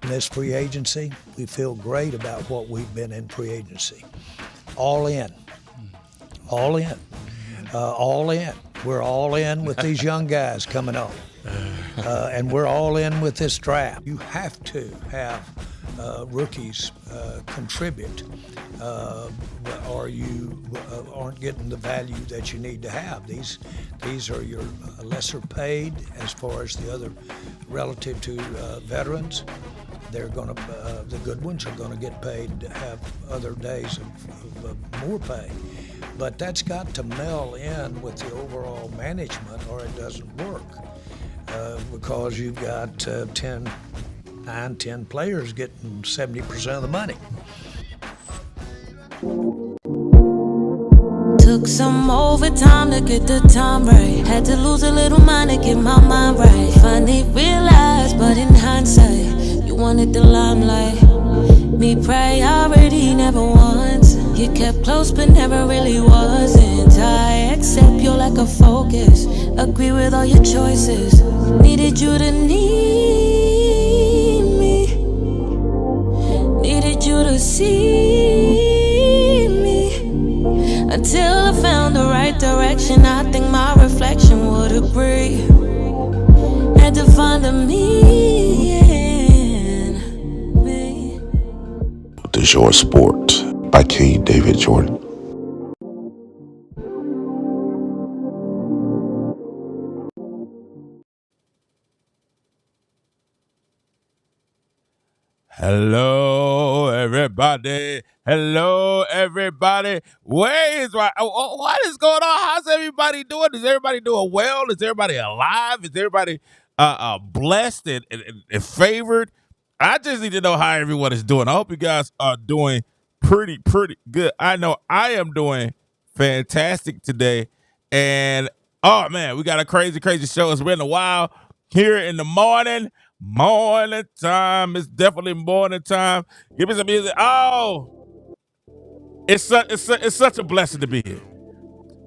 this free agency, we feel great about what we've been in free agency. All in. All in. All in. We're all in with these young guys coming up. And we're all in with this draft. You have to have rookies contribute, or you aren't getting the value that you need to have. These are your lesser paid as far as the other relative to veterans. They're going to, the good ones are going to get paid to have other days of more pay. But that's got to meld in with the overall management or it doesn't work. Because you've got 10 players getting 70% of the money. Took some overtime to get the time right. Had to lose a little mind to get my mind right. Finally realized, but in hindsight, you wanted the limelight. Me priority never once. You kept close but never really wasn't. I accept you're like a focus. Agree with all your choices. Needed you to need me. Needed you to see me. Until I found the right direction, I think my reflection would agree. Had to find the me in me. The Short Sport by King David Jordan. Hello, everybody. Hello, everybody. What is going on? How's everybody doing? Is everybody doing well? Is everybody alive? Is everybody blessed and favored? I just need to know how everyone is doing. I hope you guys are doing pretty good. I know I am doing fantastic today. And, oh, man, we got a crazy show. It's been a while here in the morning. Morning time. It's definitely morning time. Give me some music. Oh, it's such a blessing to be here.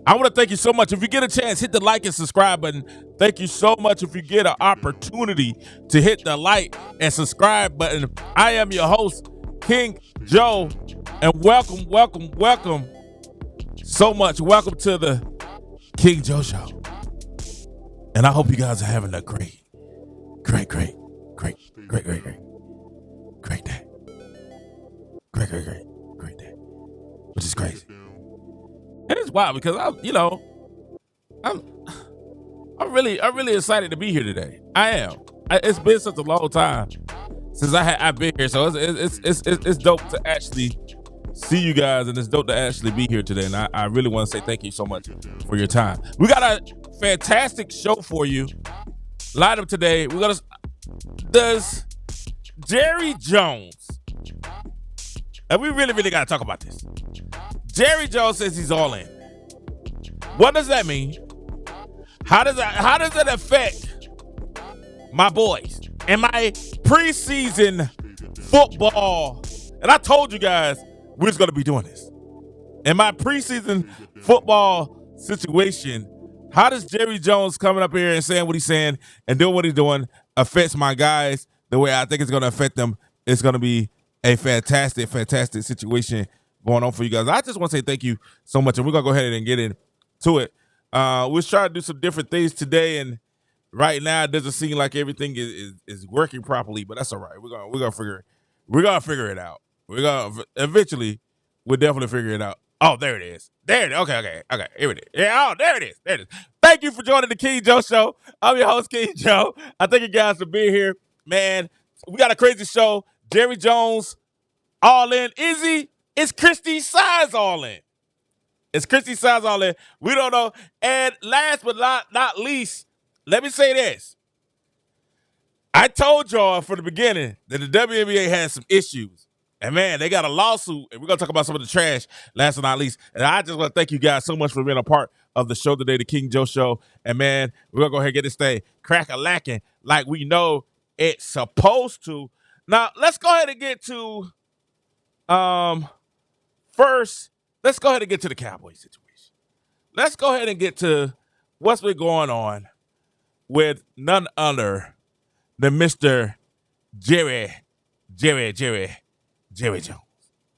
I want to thank you so much. If you get a chance, hit the like and subscribe button. Thank you so much. If you get an opportunity to hit the like and subscribe button. I am your host, King Joe, and welcome so much. Welcome to the King Joe Show. And I hope you guys are having a great day. Great day. Which is crazy. And it's wild because I'm really excited to be here today. I am. It's been such a long time since I've been here, so it's dope to actually see you guys, and it's dope to actually be here today. And I really want to say thank you so much for your time. We got a fantastic show for you. Lined up today. Does Jerry Jones, and we really got to talk about this. Jerry Jones says he's all in. What does that mean? How does that affect my boys and my preseason football? And I told you guys we're just going to be doing this. In my preseason football situation, how does Jerry Jones coming up here and saying what he's saying and doing what he's doing affects my guys the way I think it's going to affect them? It's going to be a fantastic situation going on for you guys. I just want to say thank you so much, and we're going to go ahead and get into it. We're trying to do some different things today, and right now it doesn't seem like everything is working properly, but that's all right. We're gonna figure it out. Eventually we'll definitely figure it out. Oh, there it is. There it is. Okay. Here it is. Yeah, there it is. Thank you for joining the King Joe Show. I'm your host, King Joe. I thank you guys for being here. Man, we got a crazy show. Jerry Jones, all in. Is he? Is Christie size all in? We don't know. And last but not least, let me say this. I told y'all from the beginning that the WNBA has some issues. And, man, they got a lawsuit, and we're going to talk about some of the trash last but not least. And I just want to thank you guys so much for being a part of the show today, the King Joe Show. And, man, we're going to go ahead and get this thing crack-a-lacking like we know it's supposed to. Now, let's go ahead and get to first, let's go ahead and get to the Cowboys situation. Let's go ahead and get to what's been going on with none other than Mr. Jerry Jerry Jones,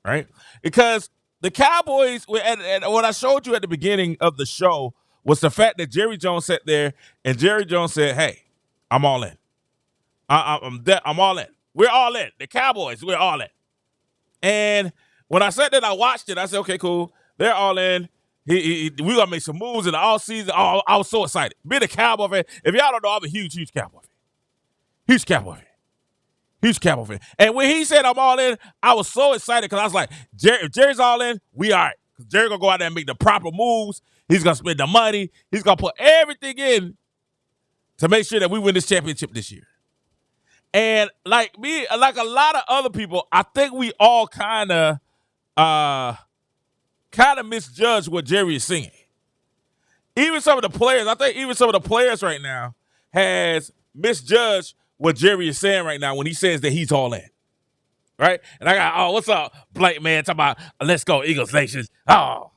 right? Because the Cowboys, and what I showed you at the beginning of the show was the fact that Jerry Jones sat there and Jerry Jones said, "Hey, I'm all in. I'm all in. We're all in. The Cowboys, we're all in." And when I said that, I watched it. I said, "Okay, cool. They're all in. We gonna make some moves in the all season." Oh, I was so excited. Being a Cowboy fan. If y'all don't know, I'm a huge Cowboy fan. Huge Cowboy fan. Huge Cowboy fan. And when he said I'm all in, I was so excited because I was like, if Jerry's all in, we all right. Jerry gonna go out there and make the proper moves. He's gonna spend the money. He's gonna put everything in to make sure that we win this championship this year. And like me, like a lot of other people, I think we all kind of misjudge what Jerry is singing. Even some of the players, I think even some of the players right now has misjudged what Jerry is saying right now when he says that he's all in. Right? And I got, what's up, Blake, man, talking about, let's go Eagles Nation. Oh,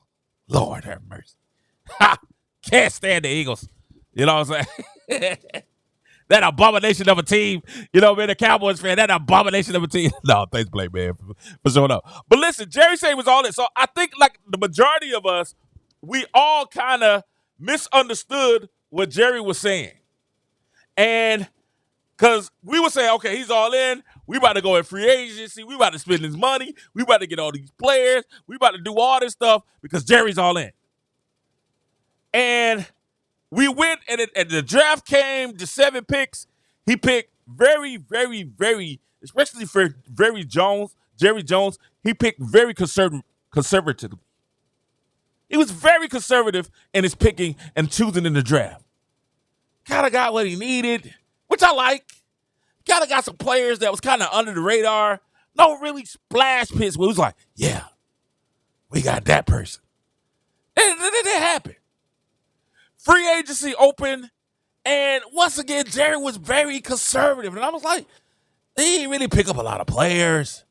Lord have mercy. Ha! Can't stand the Eagles. You know what I'm saying? That abomination of a team. You know, man, the Cowboys fan, that abomination of a team. No, thanks, Blake, man, for showing up. But listen, Jerry said he was all in. So I think, like, the majority of us, we all kind of misunderstood what Jerry was saying. And because we were saying, okay, he's all in. We about to go in free agency. We about to spend his money. We about to get all these players. We about to do all this stuff because Jerry's all in. And we went, and the draft came, the 7 picks. He picked very, very, very, especially for Jerry Jones, he picked very conservatively. He was very conservative in his picking and choosing in the draft. Kind of got what he needed, which I like. Kind of got some players that was kind of under the radar. No really splash picks where it was like, yeah, we got that person. And it happened. Free agency open, and once again, Jerry was very conservative. And I was like, he didn't really pick up a lot of players.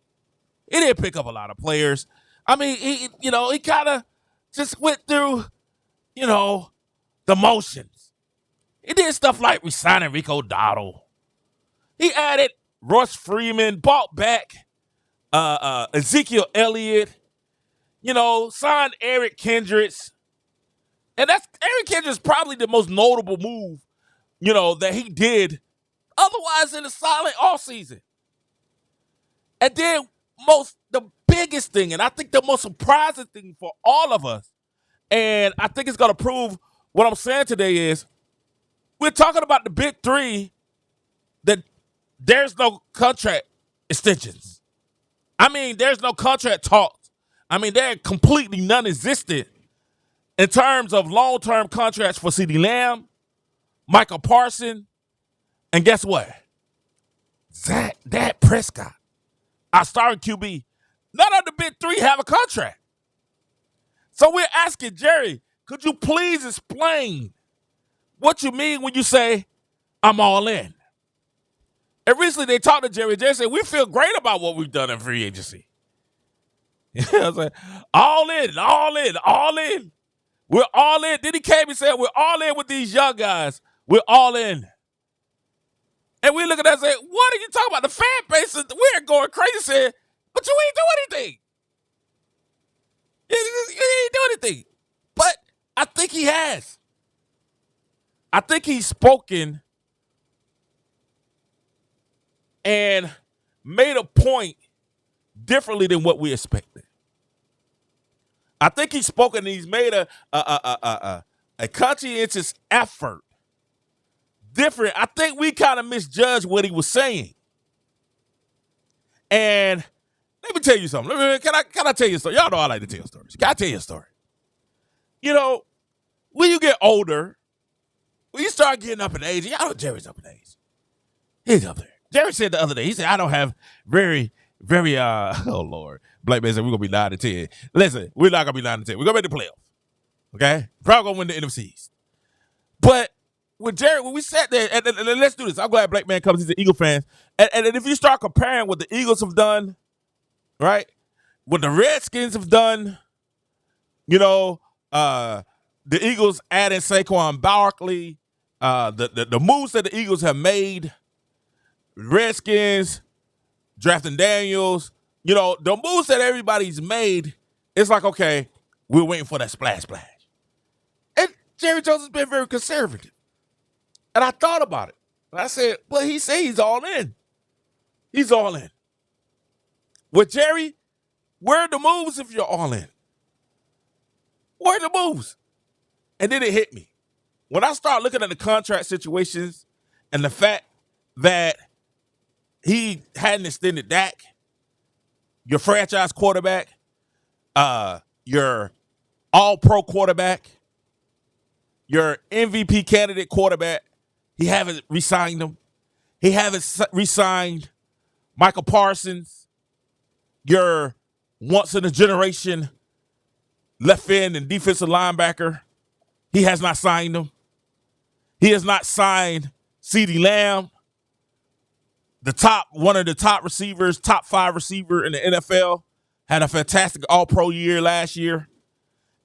I mean, he kind of just went through, the motions. He did stuff like resigning Rico Dowdle. He added Royce Freeman, bought back Ezekiel Elliott, signed Eric Kendricks. And that's Eric Kendricks probably the most notable move, that he did otherwise in a solid offseason. And then the biggest thing, and I think the most surprising thing for all of us, and I think it's going to prove what I'm saying today is, we're talking about the big three that there's no contract extensions. I mean, there's no contract talks. I mean, they're completely non-existent in terms of long-term contracts for CeeDee Lamb, Michael Parsons, and guess what? Dak Prescott, our starting QB. None of the big three have a contract. So we're asking Jerry, could you please explain what you mean when you say, I'm all in? And recently they talked to Jerry. Jerry said, we feel great about what we've done in free agency. I was like, all in. We're all in. Then he came and said, we're all in with these young guys. We're all in. And we look at that and say, what are you talking about? The fan base, we're going crazy saying, but you ain't do anything. You ain't do anything. But I think he has. I think he's spoken and made a point differently than what we expected. I think he's spoken and he's made a conscientious effort. Different. I think we kind of misjudged what he was saying. And let me tell you something. Can I tell you a story? Y'all know I like to tell stories. Can I tell you a story? When you get older, when you start getting up in age, y'all know Jerry's up in age. He's up there. Jerry said the other day, he said, I don't have very, oh Lord. Black man said, we're going to be 9-10. Listen, we're not going to be 9-10. We're going to make the playoffs. Okay? Probably going to win the NFC East. But with Jerry, when we sat there, and let's do this. I'm glad Black man comes. He's an Eagle fan. And if you start comparing what the Eagles have done, right? What the Redskins have done, the Eagles adding Saquon Barkley, the moves that the Eagles have made, Redskins drafting Daniels, the moves that everybody's made, it's like, okay, we're waiting for that splash. And Jerry Jones has been very conservative. And I thought about it. And I said, well, he said he's all in. He's all in. With Jerry, where are the moves if you're all in? Where are the moves? And then it hit me. When I start looking at the contract situations and the fact that he hadn't extended Dak, your franchise quarterback, your all-pro quarterback, your MVP candidate quarterback, he haven't re-signed him. He haven't re-signed Michael Parsons, your once-in-a-generation left end and defensive linebacker. He has not signed him. He has not signed CeeDee Lamb, one of the top receivers, top 5 receiver in the NFL, had a fantastic all-pro year last year.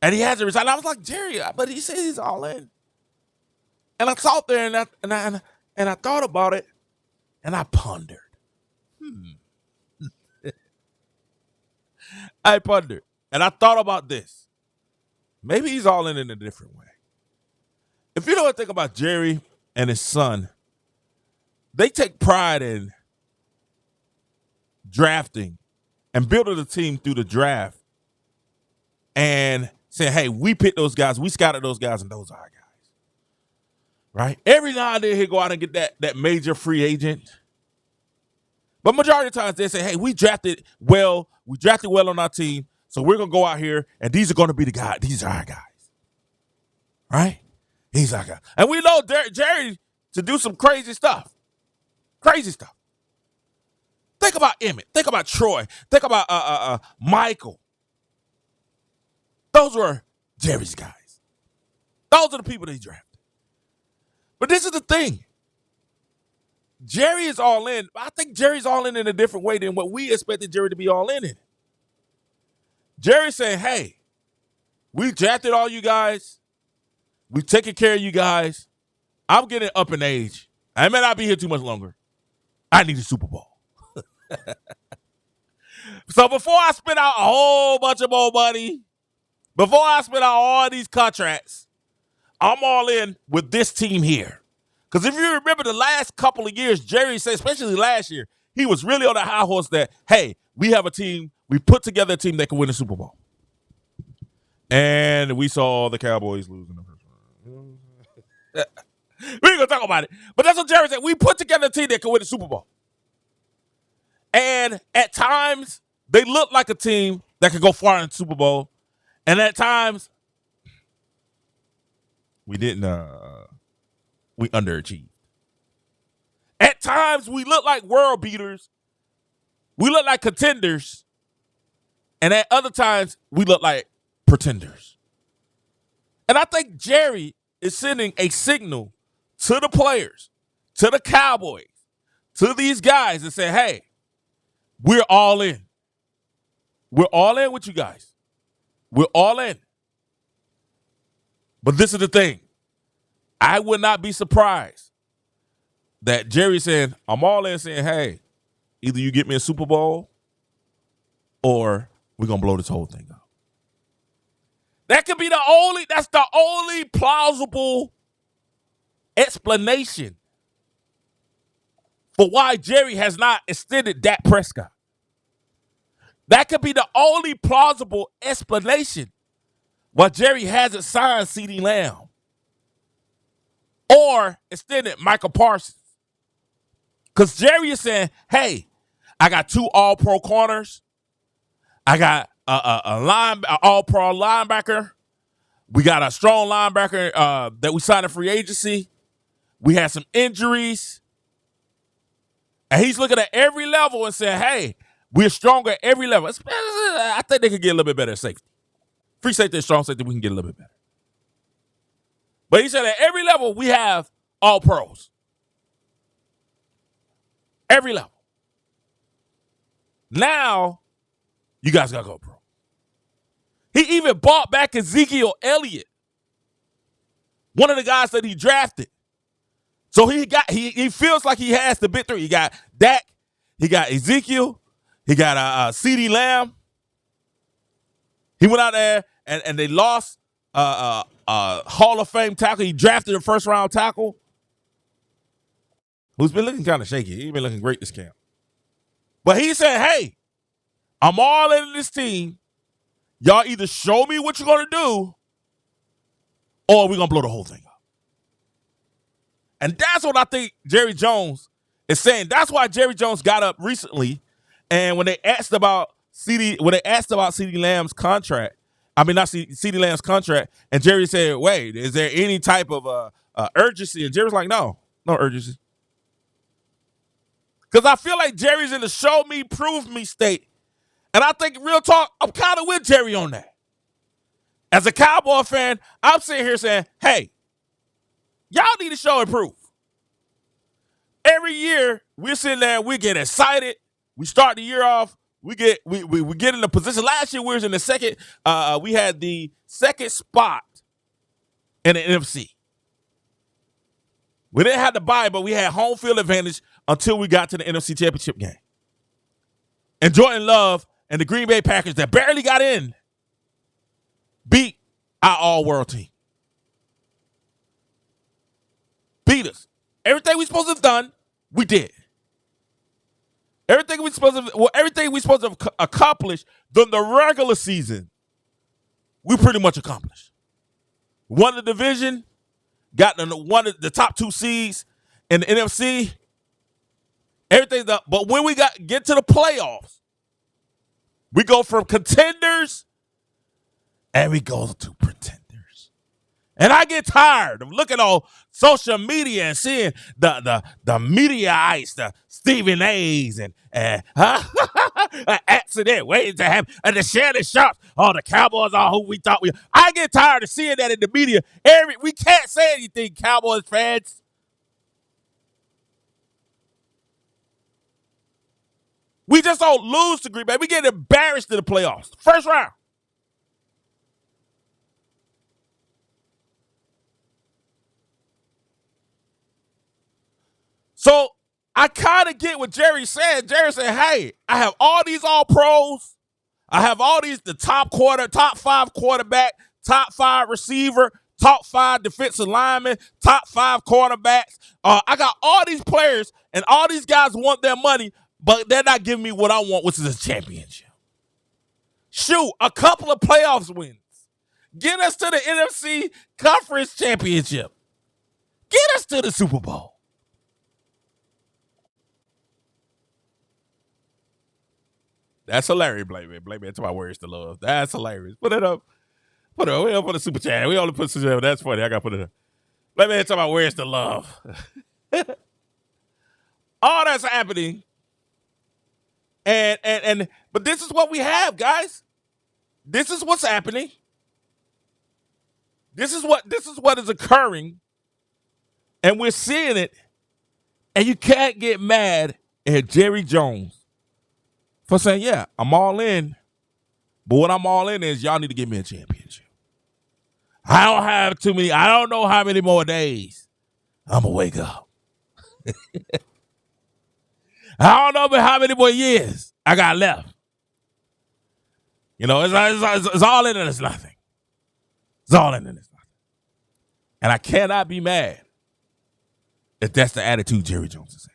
And he hasn't resigned. I was like, Jerry, but he says he's all in. And I sat there and I thought about it and I pondered. I pondered. And I thought about this. Maybe he's all in a different way. If you know what I think about Jerry and his son, they take pride in drafting and building a team through the draft and saying, hey, we picked those guys, we scouted those guys, and those are our guys. Right? Every now and then he'll go out and get that major free agent. But majority of the times they say, hey, we drafted well on our team, so we're going to go out here, and these are going to be the guys. These are our guys. Right? He's our guy. And we know Jerry to do some crazy stuff. Crazy stuff. Think about Emmett. Think about Troy. Think about Michael. Those were Jerry's guys. Those are the people that he drafted. But this is the thing. Jerry is all in. I think Jerry's all in a different way than what we expected Jerry to be all in. Jerry's saying, hey, we drafted all you guys. We've taken care of you guys. I'm getting up in age. I may not be here too much longer. I need a Super Bowl. So before I spend out a whole bunch of more money, before I spend out all these contracts, I'm all in with this team here. Because if you remember the last couple of years, Jerry said, especially last year, he was really on the high horse that, hey, we have a team. We put together a team that can win a Super Bowl. And we saw the Cowboys losing the first round. We ain't going to talk about it. But that's what Jerry said. We put together a team that can win the Super Bowl. And at times, they look like a team that could go far in the Super Bowl. And at times, we underachieved. At times, we look like world beaters. We look like contenders. And at other times, we look like pretenders. And I think Jerry is sending a signal to the players, to the Cowboys, to these guys and say, hey, we're all in. We're all in with you guys. We're all in. But this is the thing. I would not be surprised that Jerry's saying, I'm all in, saying, hey, either you get me a Super Bowl or we're going to blow this whole thing up. That's the only plausible explanation for why Jerry has not extended Dak Prescott. That could be the only plausible explanation why Jerry hasn't signed CeeDee Lamb or extended Michael Parsons. Because Jerry is saying, hey, I got 2 all-pro corners. I got an all-pro linebacker. We got a strong linebacker that we signed in free agency. We had some injuries. And he's looking at every level and saying, hey, we're stronger at every level. I think they could get a little bit better at safety. Free safety and strong safety, we can get a little bit better. But he said at every level, we have all pros. Every level. Now, you guys got to go pro. He even bought back Ezekiel Elliott, one of the guys that he drafted. So he feels like he has the big 3. He got Dak, He got Ezekiel. He got CeeDee Lamb. He went out there and they lost Hall of Fame tackle. He drafted a first-round tackle who's been looking kind of shaky. He's been looking great this camp. But he said, hey, I'm all in this team. Y'all either show me what you're going to do or we're going to blow the whole thing up. And that's what I think Jerry Jones is saying. That's why Jerry Jones got up recently, and when they asked about CeeDee Lamb's contract, CeeDee Lamb's contract, and Jerry said, wait, is there any type of urgency? And Jerry's like, no urgency. Because I feel like Jerry's in the show me, prove me state. And I think, real talk, I'm kind of with Jerry on that. As a Cowboy fan, I'm sitting here saying, hey, y'all need to show and prove. Every year, we're sitting there, we get excited. We start the year off. We get in the position. Last year, we was in the second. We had the second spot in the NFC. We didn't have the bye, but we had home field advantage until we got to the NFC Championship game. And Jordan Love and the Green Bay Packers that barely got in beat our all-world team. Beat us. Everything we supposed to have done, we did. Everything we supposed to accomplish during the regular season, we pretty much accomplished. Won the division, got one of the top 2 seeds in the NFC. Everything's up. But when we get to the playoffs, we go from contenders and we go to pretenders. And I get tired of looking on social media and seeing the media-ites, the Stephen A's and an accident waiting to happen, and the Shannon Sharps. Oh, the Cowboys are who we thought we. I get tired of seeing that in the media. We can't say anything, Cowboys fans. We just don't lose to Green Bay. We get embarrassed in the playoffs. First round. So I kind of get what Jerry said. Jerry said, hey, I have all these all-pros. I have all these, the top 5 quarterback, top 5 receiver, top 5 defensive linemen, top 5 cornerbacks. I got all these players, and all these guys want their money, but they're not giving me what I want, which is a championship. Shoot, a couple of playoffs wins. Get us to the NFC Conference Championship. Get us to the Super Bowl. That's hilarious, Blame Me. Blame Me. That's my words to love. That's hilarious. Put it up. Put it up. We don't put a super chat. We only put super chat. That's funny. I got to put it up. Blame Me. Talk about words to love. All that's happening. But this is what we have, guys. This is what's happening. This is what is occurring. And we're seeing it. And you can't get mad at Jerry Jones for saying, yeah, I'm all in. But what I'm all in is y'all need to give me a championship. I don't have too many. I don't know how many more days I'm going to wake up. I don't know how many more years I got left. You know, it's all in and it's nothing. It's all in and it's nothing. And I cannot be mad if that's the attitude Jerry Jones is saying.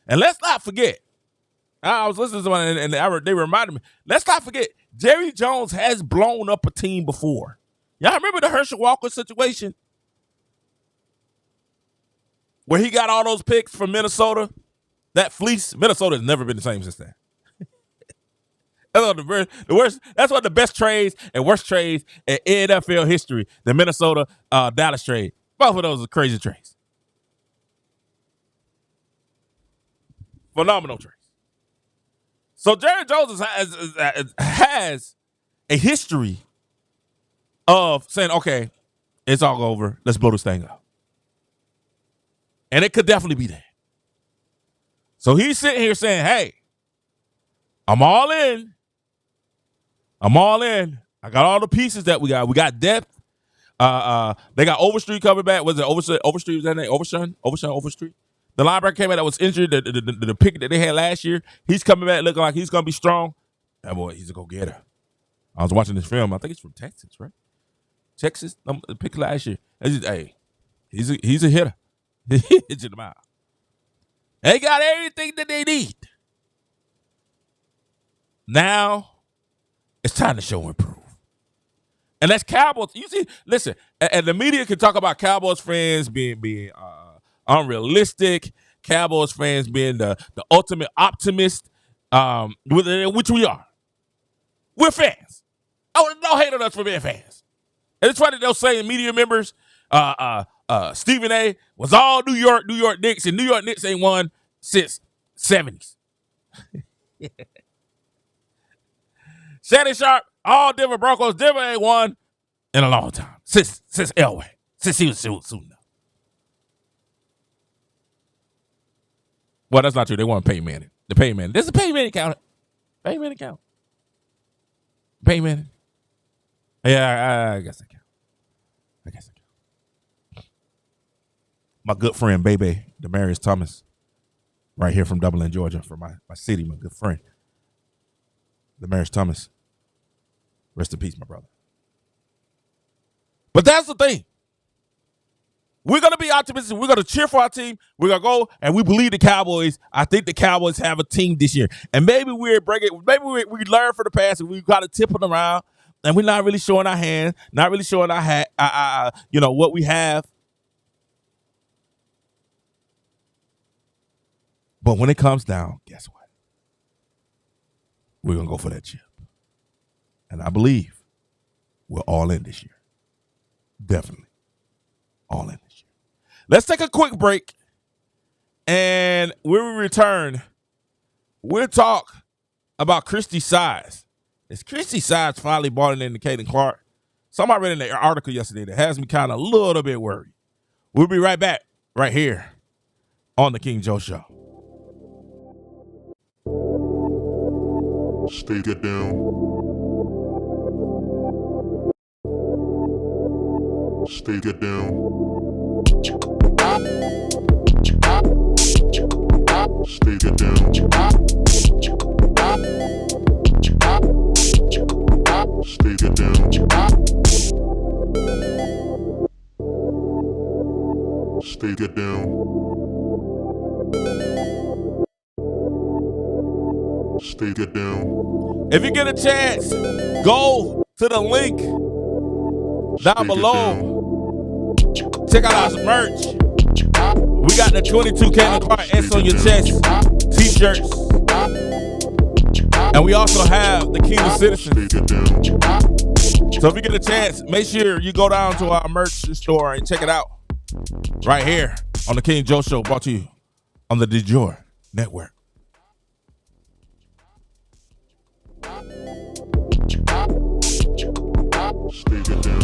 And let's not forget, I was listening to someone and they reminded me, let's not forget, Jerry Jones has blown up a team before. Y'all remember the Herschel Walker situation? Where he got all those picks from Minnesota? That fleece, Minnesota has never been the same since then. That's one of the worst. That's one of the best trades and worst trades in NFL history. The Minnesota Dallas trade. Both of those are crazy trades. Phenomenal trades. So Jerry Jones has a history of saying, okay, it's all over. Let's blow this thing up. And it could definitely be that. So he's sitting here saying, hey, I'm all in. I'm all in. I got all the pieces that we got. We got depth. They got Overstreet coming back. Was it Overstreet? Was that name? Overstreet? The linebacker came out that was injured, the pick that they had last year. He's coming back looking like he's going to be strong. That boy, he's a go-getter. I was watching this film. I think it's from Texas, right? Texas, the pick last year. Hey, he's a hitter. He hits them out. They got everything that they need. Now, it's time to show and prove. And that's Cowboys. You see, listen, and the media can talk about Cowboys fans being unrealistic, Cowboys fans being the ultimate optimist, which we are. We're fans. Oh, don't hate on us for being fans. And it's funny they'll say media members, Stephen A. was all New York Knicks, and New York Knicks ain't won since 70s. Shannon Sharp, all Denver Broncos. Denver ain't won in a long time. Since Elway. Since he was suiting up. Well, that's not true. They want Peyton Manning. The Peyton Manning. There's a Peyton Manning count. Peyton Manning count. Peyton Manning. Yeah, I guess I count. My good friend, baby, Demarius Thomas, right here from Dublin, Georgia, from my city, my good friend. Demarius Thomas. Rest in peace, my brother. But that's the thing. We're going to be optimistic. We're going to cheer for our team. We're going to go, and we believe the Cowboys. I think the Cowboys have a team this year. And maybe we learn from the past, and we got to tip them around, and we're not really showing our hand, not really showing our hat, what we have. But when it comes down, guess what? We're going to go for that chip. And I believe we're all in this year. Definitely all in this year. Let's take a quick break. And when we return, we'll talk about Christie's size. Is Christie's size finally bought into Caitlin Clark? Somebody read in the article yesterday that has me kind of a little bit worried. We'll be right back right here on the King Joe Show. Stay get down. Stay get down. Stay get down. Stay get down. Stay get down. Stay get down. If you get a chance, go to the link down below. Check out our merch. We got the 22 Caitlin Clark S on your chest t-shirts. And we also have the King of Citizens. So if you get a chance, make sure you go down to our merch store and check it out. Right here on the King Joe Show, brought to you on the DeJoy Network. Stay get down.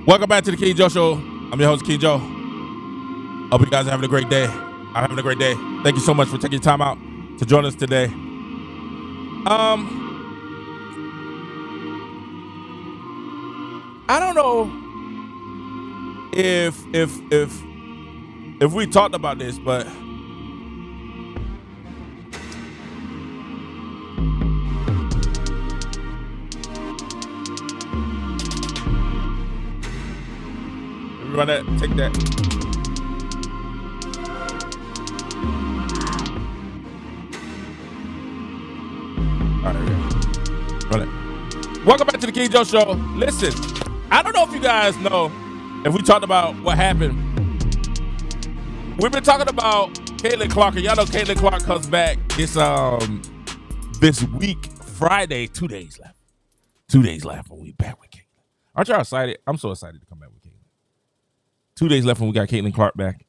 Welcome back to the King Joe Show. I'm your host, King Joe. Hope you guys are having a great day. I'm having a great day. Thank you so much for taking your time out to join us today. I don't know if we talked about this, but run that, take that. All right, run it. Welcome back to the King Joe Show. Listen, I don't know if you guys know if we talked about what happened. We've been talking about Caitlin Clark, and y'all know Caitlin Clark comes back this week, Friday. 2 days left. 2 days left, and we back with Caitlin. Aren't y'all excited? I'm so excited to come back with Caitlin. 2 days left, and we got Caitlin Clark back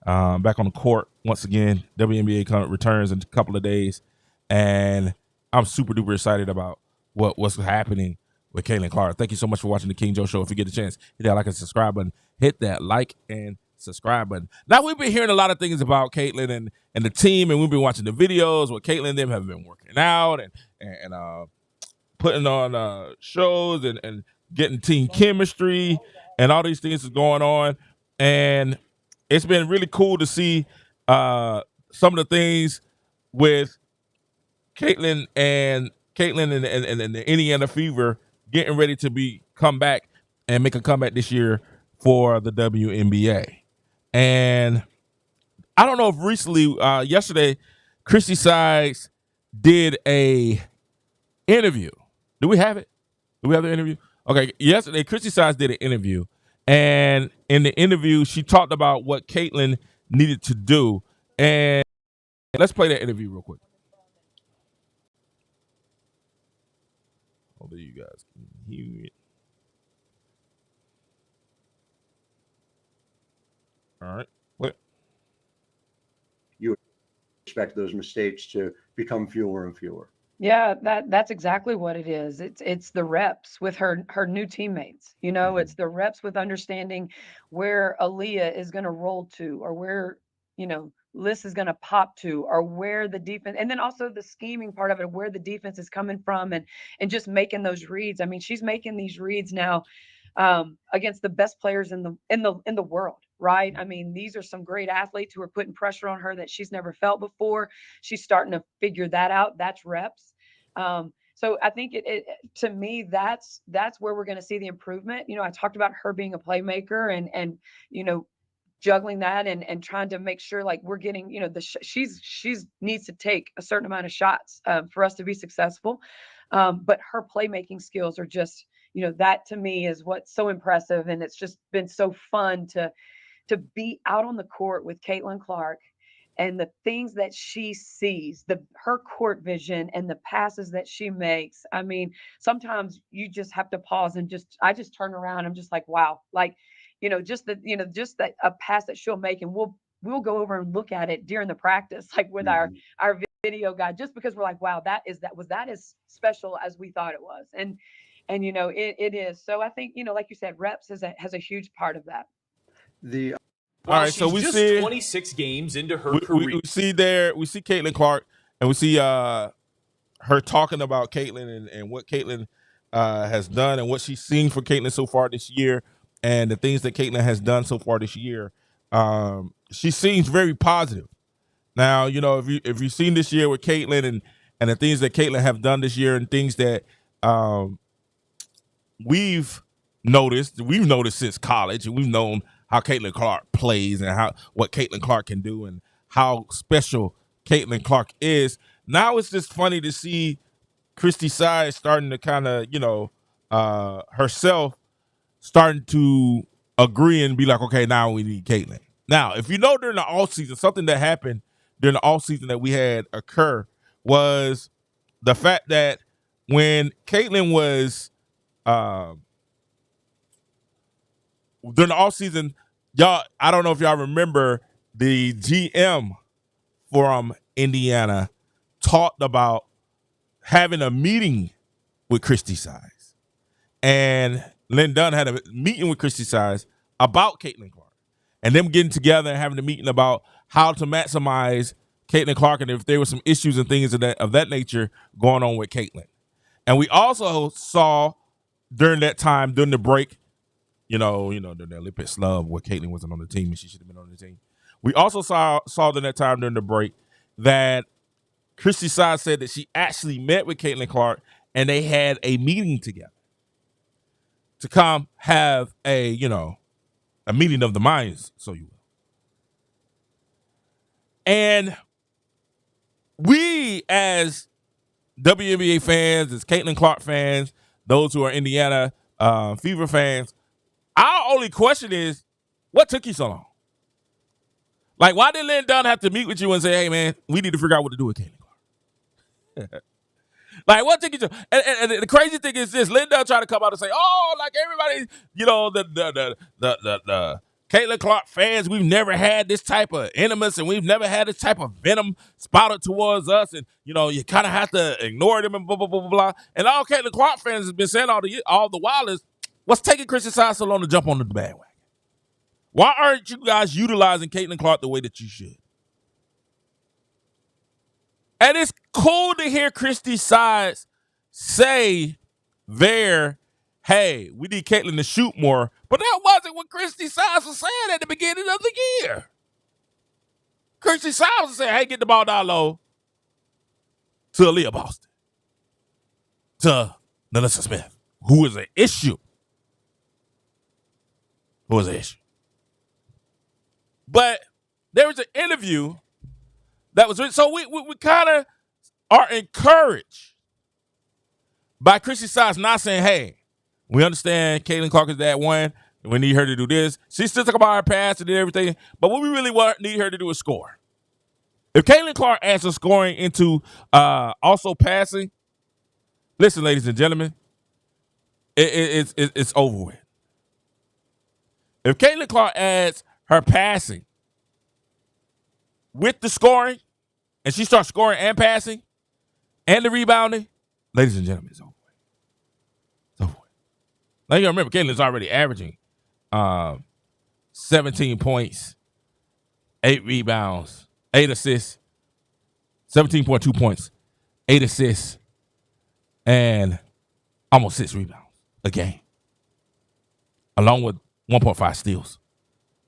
on the court once again. WNBA returns in a couple of days, and I'm super duper excited about what's happening with Caitlin Clark. Thank you so much for watching the King Joe Show. If you get a chance, hit that like and subscribe button. Hit that like and subscribe button. Now, we've been hearing a lot of things about Caitlin and the team, and we've been watching the videos where Caitlin and them have been working out and putting on shows and getting team chemistry, and all these things is going on. And it's been really cool to see some of the things with Caitlin and the Indiana Fever getting ready to come back and make a comeback this year for the WNBA. And I don't know if recently, yesterday, Christie Sides did a interview. Do we have it? Do we have the interview? Okay, yesterday, Christie Sides did an interview. And in the interview, she talked about what Caitlin needed to do. And let's play that interview real quick. Hopefully you guys can hear it. All right. What? You expect those mistakes to become fewer and fewer. Yeah, that's exactly what it is. It's the reps with her new teammates. You know, it's the reps with understanding where Aaliyah is going to roll to, or where, you know, Liz is going to pop to, or where the defense, and then also the scheming part of it, where the defense is coming from, and just making those reads. I mean, she's making these reads now against the best players in the world, right? I mean, these are some great athletes who are putting pressure on her that she's never felt before. She's starting to figure that out. That's reps. So I think it to me, that's where we're going to see the improvement. You know, I talked about her being a playmaker and you know, juggling that and trying to make sure like we're getting, you know, she's needs to take a certain amount of shots for us to be successful. But her playmaking skills are just, you know, that to me is what's so impressive. And it's just been so fun to be out on the court with Caitlin Clark and the things that she sees, her court vision and the passes that she makes. I mean, sometimes you just have to pause and I just turn around. I'm just like, wow, like, you know, just that a pass that she'll make, and we'll go over and look at it during the practice, like with our video guy, just because we're like, wow, was that as special as we thought it was. And you know, it is. So I think, you know, like you said, reps has a huge part of that. All right, so we just see 26 games into her career. We see Caitlin Clark, and we see her talking about Caitlin and what Caitlin has done and what she's seen for Caitlin so far this year, and the things that Caitlin has done so far this year. She seems very positive. Now, you know, if you've seen this year with Caitlin and the things that Caitlin have done this year and things that we've noticed since college, and we've known how Caitlin Clark plays and what Caitlin Clark can do and how special Caitlin Clark is. Now it's just funny to see Christie Sides starting to kind of, you know, herself starting to agree and be like, okay, now we need Caitlin. Now, if you know, during the offseason, something that happened during the offseason that we had occur was the fact that when Caitlin was during the offseason, y'all, I don't know if y'all remember, the GM from Indiana talked about having a meeting with Christie Sides. And Lynn Dunn had a meeting with Christie Sides about Caitlin Clark. And them getting together and having a meeting about how to maximize Caitlin Clark and if there were some issues and things of that nature going on with Caitlin. And we also saw during that time, during the break, you know, during the Olympic slub where Caitlin wasn't on the team and she should have been on the team. We also saw during that time during the break that Christie Sides said that she actually met with Caitlin Clark and they had a meeting together to come have a meeting of the minds, so you will. And we as WNBA fans, as Caitlin Clark fans, those who are Indiana Fever fans, our only question is, what took you so long? Like, why did Lynn Dunn have to meet with you and say, hey, man, we need to figure out what to do with Caitlin Clark? Like, what took you so? And the crazy thing is this: Lynn Dunn tried to come out and say, oh, like everybody, you know, Caitlin Clark fans, we've never had this type of animus and we've never had this type of venom spouted towards us. And, you kind of have to ignore them and blah, blah, blah, blah, blah. And all Caitlin Clark fans has been saying all the while is, what's taking Christie Sides so long to jump on the bandwagon? Why aren't you guys utilizing Caitlin Clark the way that you should? And it's cool to hear Christie Sides say hey, we need Caitlin to shoot more. But that wasn't what Christie Sides was saying at the beginning of the year. Christie Sides was saying, hey, get the ball down low to Aaliyah Boston, to Nalissa Smith, who is an issue. But there was an interview that was, so we kind of are encouraged by Christie Sides not saying, hey, we understand Caitlin Clark is that one. We need her to do this. She still talk about her pass and everything, but what we really need her to do is score. If Caitlin Clark adds her scoring into also passing, listen, ladies and gentlemen, it's over with. If Caitlin Clark adds her passing with the scoring, and she starts scoring and passing and the rebounding, ladies and gentlemen, it's over. Now, you gotta remember, Caitlin's already averaging 17 points, 8 rebounds, 8 assists, 17.2 points, 8 assists, and almost 6 rebounds a game, along with 1.5 steals.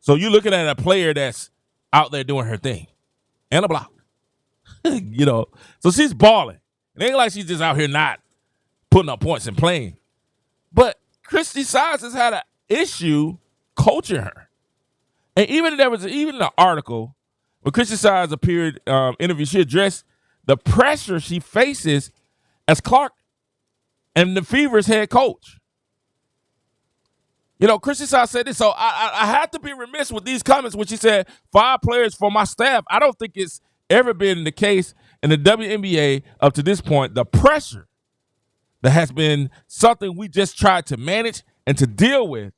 So you're looking at a player that's out there doing her thing and a block. So she's balling. It ain't like she's just out here not putting up points and playing. But Christie Sides has had an issue coaching her. And even an article when Christie Sides appeared interview, she addressed the pressure she faces as Clark and the Fever's head coach. Christie Sides said this, so I have to be remiss with these comments when she said 5 players for my staff. I don't think it's ever been the case in the WNBA up to this point. The pressure that has been something we just tried to manage and to deal with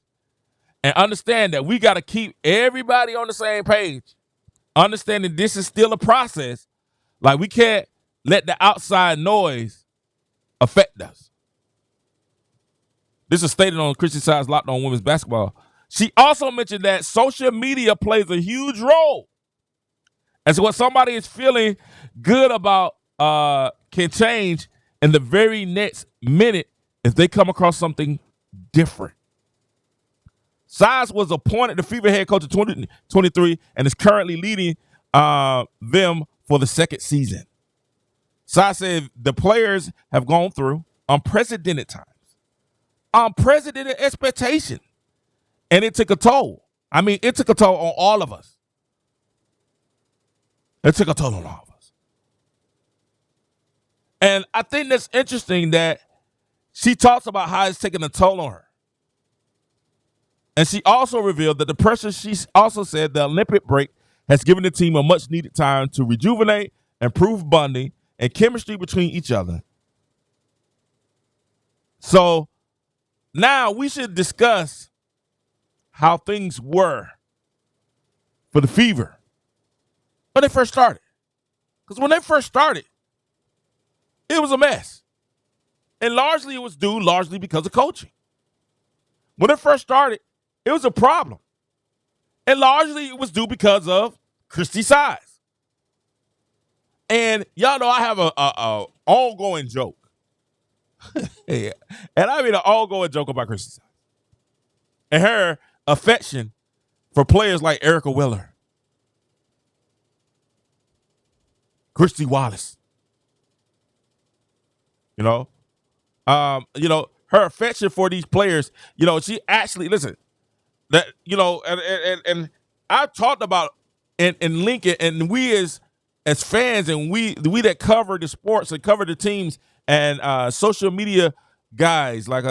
and understand that we got to keep everybody on the same page, understanding this is still a process. Like, we can't let the outside noise affect us. This is stated on Christie Sides Locked On Women's Basketball. She also mentioned that social media plays a huge role as what somebody is feeling good about can change in the very next minute if they come across something different. Sides was appointed the Fever head coach in 2023 and is currently leading them for the second season. Sides said the players have gone through unprecedented times, unprecedented expectation, and it took a toll. I mean, it took a toll on all of us. It took a toll on all of us. And I think that's interesting that she talks about how it's taking a toll on her. And she also revealed that the pressure, she also said the Olympic break has given the team a much needed time to rejuvenate, improve bonding, and chemistry between each other. So now we should discuss how things were for the Fever when they first started. Because when they first started, it was a mess. And largely it was due because of coaching. When it first started, it was a problem. And largely it was due because of Christie Sides. And y'all know I have a ongoing joke. Yeah. And I mean an ongoing joke about Christie Sides. And her affection for players like Erica Wheeler, Christy Wallace. Her affection for these players, she actually, listen, that, and I've talked about in Lincoln, and we as fans and we that cover the sports and cover the teams and social media guys like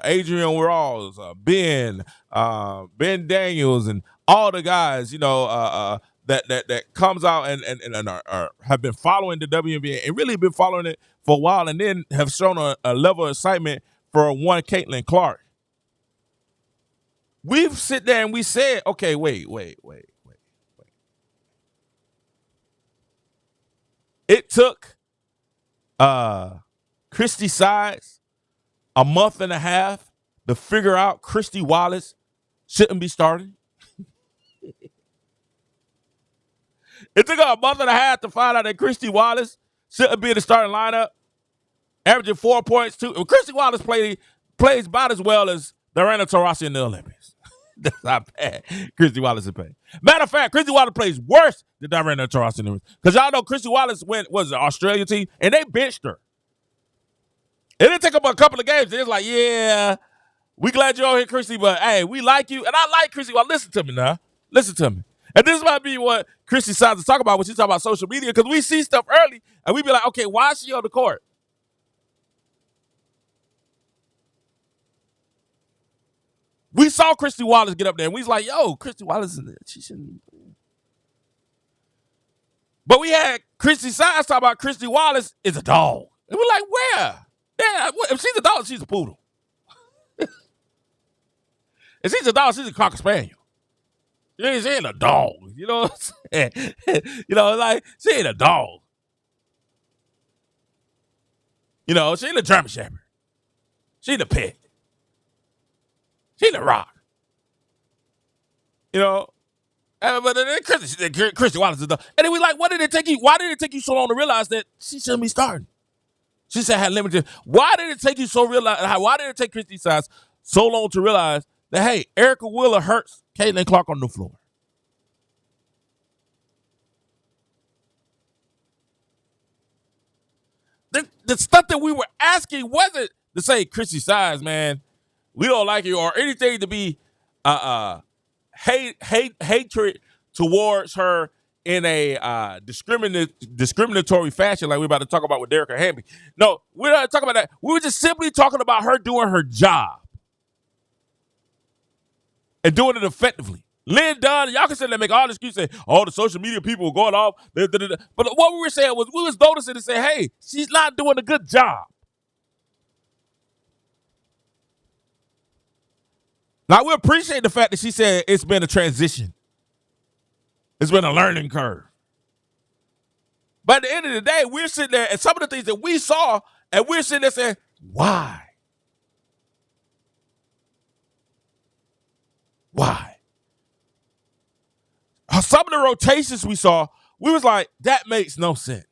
Adrian Rawls, Ben Daniels, and all the guys, that comes out and have been following the WNBA and really been following it for a while, and then have shown a level of excitement for one Caitlin Clark. we've sit there and we said, okay, wait. It took Christie Sides a month and a half to figure out Christie Wallace shouldn't be starting. It took her a month and a half to find out that Christie Wallace shouldn't be in the starting lineup, averaging 4 points. Christie Wallace plays about as well as Diana Taurasi in the Olympics. That's not bad. Christie Wallace is playing. Matter of fact, Christie Wallace plays worse than Diana Taurasi in the Olympics. Because y'all know Christie Wallace was an Australian team, and they benched her. It didn't take up a couple of games. It's like, yeah, we glad you're all here, Christie, but hey, we like you. And I like Christie Wallace. Listen to me now. Listen to me. And this might be what Christie decides to talk about when she talk about social media, because we see stuff early, and we be like, okay, why is she on the court? We saw Christie Wallace get up there, and we was like, yo, Christie Wallace, she shouldn't be playing. But we had Christie Sides talk about Christie Wallace is a dog. And we're like, where? Yeah, if she's a dog, she's a poodle. If she's a dog, she's a Cocker Spaniel. She ain't a dog. You know what I'm saying? You know, like, she ain't a dog. You know, she ain't a German Shepherd. She ain't a pet. She ain't a rock. You know? But then Christie Wallace is done. And then we like, why did it take you so long to realize that she shouldn't be starting? She said had limited. Why did it take you why did it take Christie Sides so long to realize that, hey, Erica Wheeler hurts Caitlin Clark on the floor? The stuff that we were asking wasn't to say, Christie Sides, man, we don't like you, or anything to be hatred towards her in a discriminatory fashion, like we're about to talk about with Derek or Hamby. No, we're not talking about that. We were just simply talking about her doing her job and doing it effectively. Lynn Dunn, y'all can sit there and make all the excuses, say, oh, the social media people were going off. But what we were saying was, we was noticing and saying, hey, she's not doing a good job. Now, we appreciate the fact that she said it's been a transition. It's been a learning curve. But at the end of the day, we're sitting there, and some of the things that we saw, and we're sitting there saying, why? Why? Some of the rotations we saw, we was like, that makes no sense.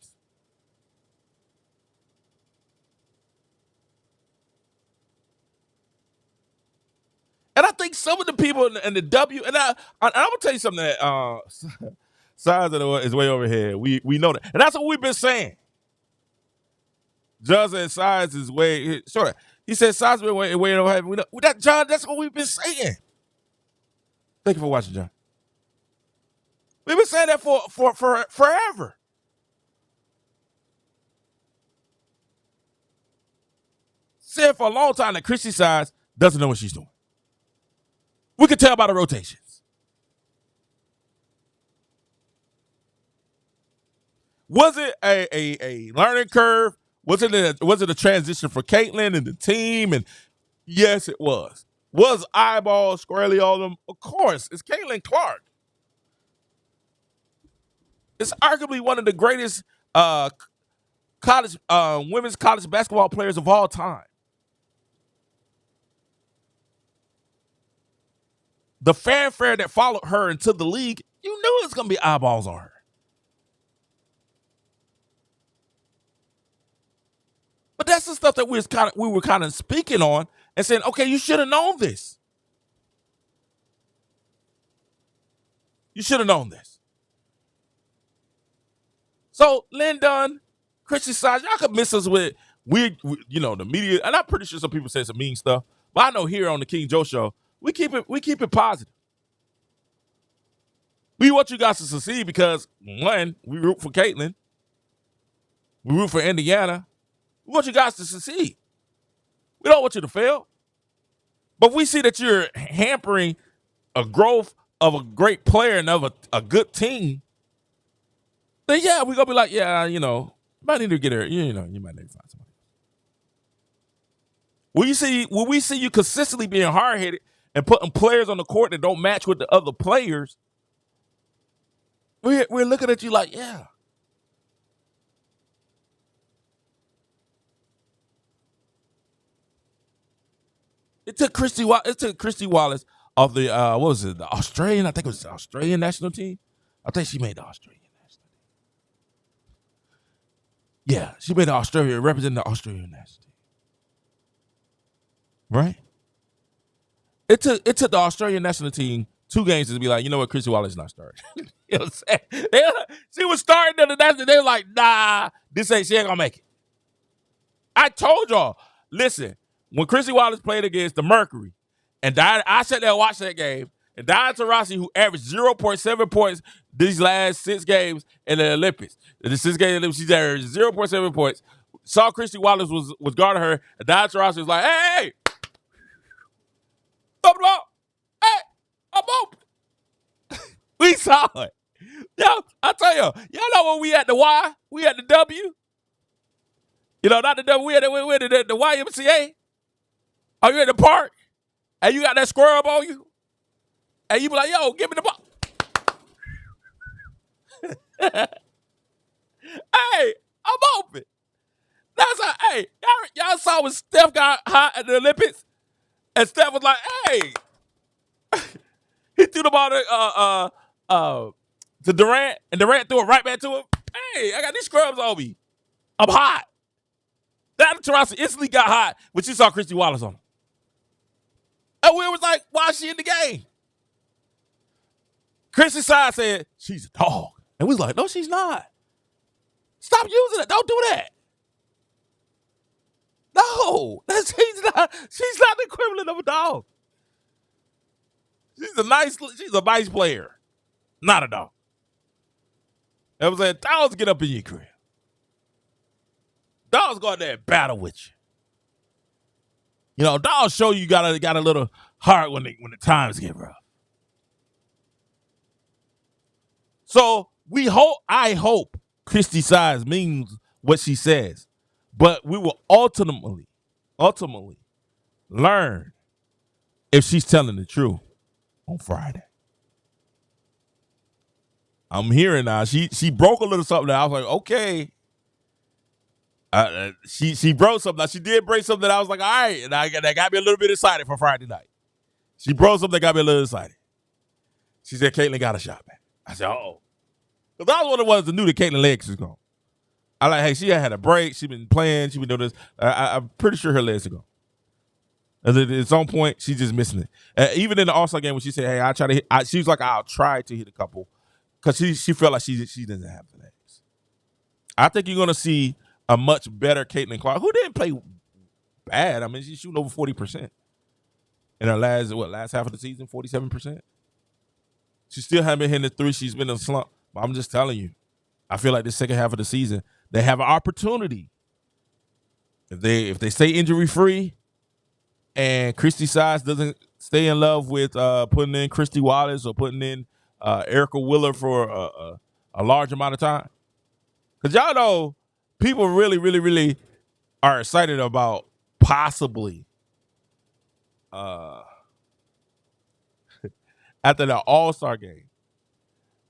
And I think some of the people in the W, and I'm gonna tell you something that Sides is way over here. We know that, and that's what we've been saying. John said Sides is way short. He said Sides been way over here. We know that, John. That's what we've been saying. Thank you for watching, John. We've been saying that for forever. Said for a long time that Christie Sides doesn't know what she's doing. We could tell by the rotations. Was it a learning curve? Was it a transition for Caitlin and the team? And yes, it was. Was eyeballs squarely on them? Of course. It's Caitlin Clark. It's arguably one of the greatest women's college basketball players of all time. The fanfare that followed her into the league, you knew it was going to be eyeballs on her. But that's the stuff that we were kind of speaking on and saying, okay, you should have known this. You should have known this. So, Lynn Dunn, Christie Sides, y'all could miss us with weird, the media. And I'm pretty sure some people say some mean stuff. But I know here on the King Joe Show, we keep it positive. We want you guys to succeed because, one, we root for Caitlin. We root for Indiana. We want you guys to succeed. We don't want you to fail. But we see that you're hampering a growth of a great player and of a good team. Then, yeah, we're going to be like, yeah, you might need to get her. You might need to find somebody. Will we see you consistently being hard-headed and putting players on the court that don't match with the other players, we're looking at you like, yeah. It took Christie Wallace of the what was it? The Australian, I think it was the Australian national team. I think she made the Australian national team. Yeah, she made the Australian, representing the Australian national team. Right? It took the Australian national team 2 games to be like, you know what, Christie Wallace is not starting. You know what I'm saying? She was starting the national. They were like, nah, she ain't gonna make it. I told y'all, listen, when Christie Wallace played against the Mercury, and I sat there and watched that game, and Diana Taurasi, who averaged 0.7 points these last 6 games in the Olympics, the 6 games in the Olympics, she's averaged 0.7 points, saw Christie Wallace was guarding her, and Diana Taurasi was like, hey, throw the ball. Hey, I'm open. We saw it. Yo, I tell y'all know when we at the Y, we at the W. You know, not the W, we at the YMCA. Are you at the park? And you got that squirrel on you? And you be like, yo, give me the ball. Hey, I'm open. That's hey, y'all saw when Steph got hot at the Olympics? And Steph was like, hey. He threw the ball to Durant, and Durant threw it right back to him. Hey, I got these scrubs on me. I'm hot. That Taurasi instantly got hot when she saw Christie Wallace on him. And we was like, why is she in the game? Christie's side said, she's a dog. And we was like, no, she's not. Stop using it. Don't do that. No, she's not the equivalent of a dog. She's a nice player, not a dog. I was saying, dogs get up in your crib. Dogs go out there and battle with you. You know, dogs show you got a little heart when the times get rough. So I hope Christie size means what she says, but we will ultimately learn if she's telling the truth on Friday. I'm hearing now. She broke a little something. I was like, okay. She broke something. Now, she did break something that I was like, all right. And that got me a little bit excited for Friday night. She broke something that got me a little excited. She said, Caitlin got a shot back. I said, oh. Because I was one of the ones that knew that Caitlin legs was gone. I like, hey, she had a break. She been playing. She been doing this. I'm pretty sure her legs are gone. At some point, she's just missing it. Even in the All-Star game when she said, hey, I try to hit. She was like, I'll try to hit a couple. Because she felt like she doesn't have the legs. I think you're going to see a much better Caitlin Clark, who didn't play bad. I mean, she's shooting over 40%. In her last half of the season, 47%. She still hasn't been hitting the 3. She's been in a slump. But I'm just telling you, I feel like the second half of the season, they have an opportunity. If they stay injury-free and Christie Size doesn't stay in love with putting in Christie Wallace or putting in Erica Wheeler for a large amount of time. Because y'all know people really, really, really are excited about possibly after the All-Star game,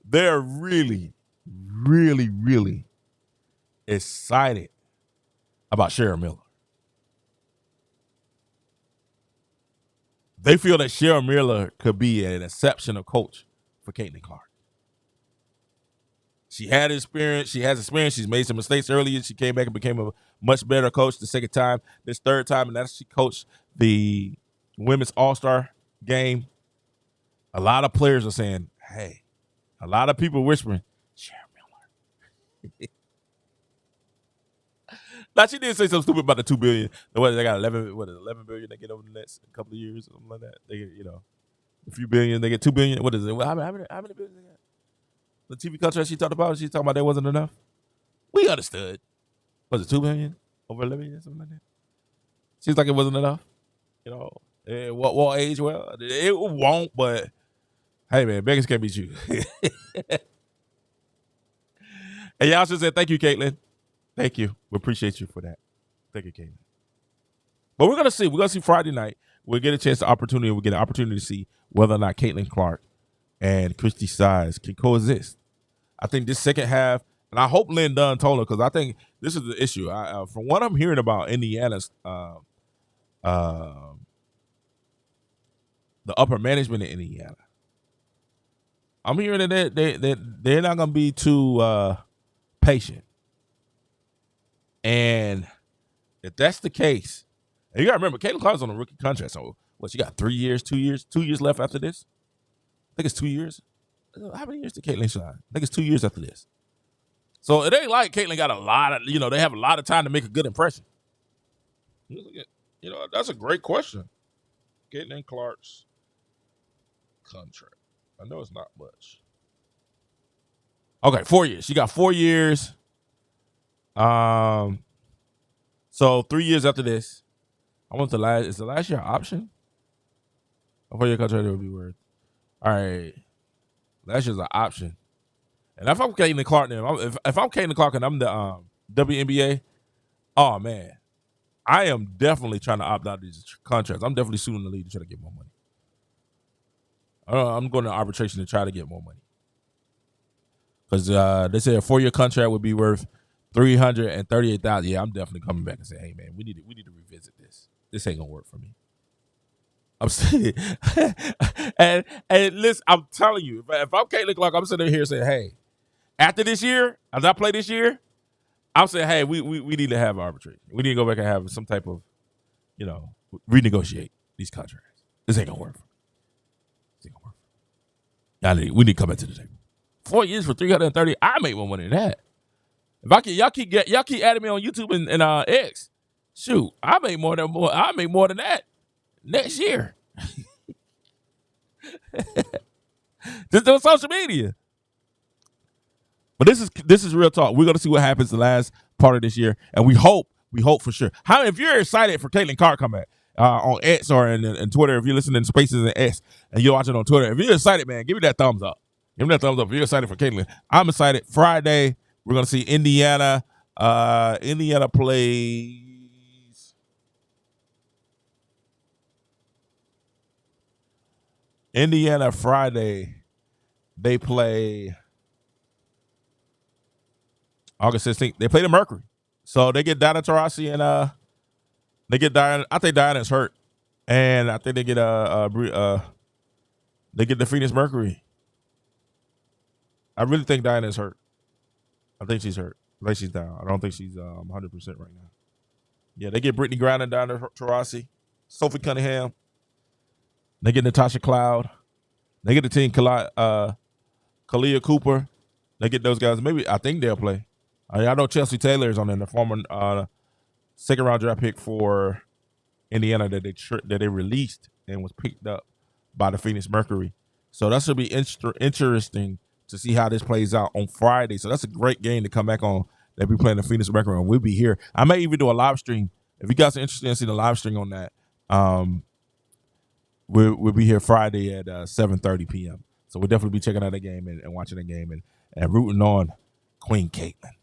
they're really, really, really excited about Cheryl Miller. They feel that Cheryl Miller could be an exceptional coach for Caitlin Clark. She had experience. She has experience. She's made some mistakes earlier. She came back and became a much better coach the second time. This third time, and that's she coached the Women's All-Star game. A lot of players are saying, hey, a lot of people whispering, Cheryl Miller. Now, she did say something stupid about the $2 billion. They got 11 billion they get over the next couple of years, something like that. They get, a few billion, they get $2 billion. What is it? How many billion they got? The TV contract she talked about, she's talking about that wasn't enough. We understood. Was it $2 billion? Over 11 years, something like that? Seems like it wasn't enough. It won't age well. It won't, but hey, man, beggars can't beat you. And y'all should say thank you, Caitlin. Thank you. We appreciate you for that. Thank you, Caitlin. But we're going to see. We're going to see Friday night. we'll get a chance to opportunity. We'll get an opportunity to see whether or not Caitlin Clark and Christie Size can coexist. I think this second half, and I hope Lynn Dunn told her, because I think this is the issue. From what I'm hearing about Indiana's, the upper management in Indiana, I'm hearing that they're not going to be too patient. And if that's the case, and you got to remember, Caitlin Clark's on a rookie contract. So, what, she got 3 years, 2 years, 2 years left after this? I think it's 2 years. How many years did Caitlin shine? I think it's 2 years after this. So it ain't like Caitlin got a lot of, they have a lot of time to make a good impression. That's a great question. Caitlin Clark's contract. I know it's not much. Okay, 4 years. She got 4 years. So 3 years after this, is the last year option? Or 4 year contract would be worth. All right. Last year's an option. And if I'm Caitlin Clark now, if I'm Caitlin Clark and I'm the WNBA, oh man, I am definitely trying to opt out of these contracts. I'm definitely suing the league to try to get more money. I'm going to arbitration to try to get more money. Because they say a 4 year contract would be worth $338,000. Yeah, I'm definitely coming back and saying, hey man, we need to revisit this. This ain't gonna work for me. I'm saying, and listen, I'm telling you, if I'm Caitlin Clark, I'm sitting here saying, hey, after this year, as I play this year, I'm saying, hey, we need to have arbitration. We need to go back and have some type of, renegotiate these contracts. This ain't gonna work. We need to come back to the table. 4 years for $330. I make more money than that. If y'all keep adding me on YouTube and X, shoot, I make more than that next year. Just on social media. But this is real talk. We're gonna see what happens the last part of this year, and we hope for sure. If you're excited for Caitlin Clark come back on X or in Twitter, if you're listening to Spaces and X and you're watching on Twitter, if you're excited, man, give me that thumbs up. Give me that thumbs up if you're excited for Caitlin. I'm excited. Friday, we're gonna see Indiana. Indiana plays. Indiana Friday. They play August 16th. They play the Mercury. So they get Diana Taurasi and they get Diana. I think Diana's hurt. And I think they get the Phoenix Mercury. I really think Diana's hurt. I think she's hurt. I think she's down. I don't think she's 100% right now. Yeah, they get Brittany Griner, Diana Taurasi, Sophie Cunningham. They get Natasha Cloud. They get the team Kalia Cooper. They get those guys. Maybe I think they'll play. I know Chelsea Taylor is on there, the former second round draft pick for Indiana that they released and was picked up by the Phoenix Mercury. So that should be interesting to see how this plays out on Friday. So that's a great game to come back on. They'll be playing the Phoenix Mercury, and we'll be here. I may even do a live stream. If you guys are interested in seeing the live stream on that, we'll be here Friday at 7:30 p.m. So we'll definitely be checking out the game and watching the game and rooting on Queen Caitlin.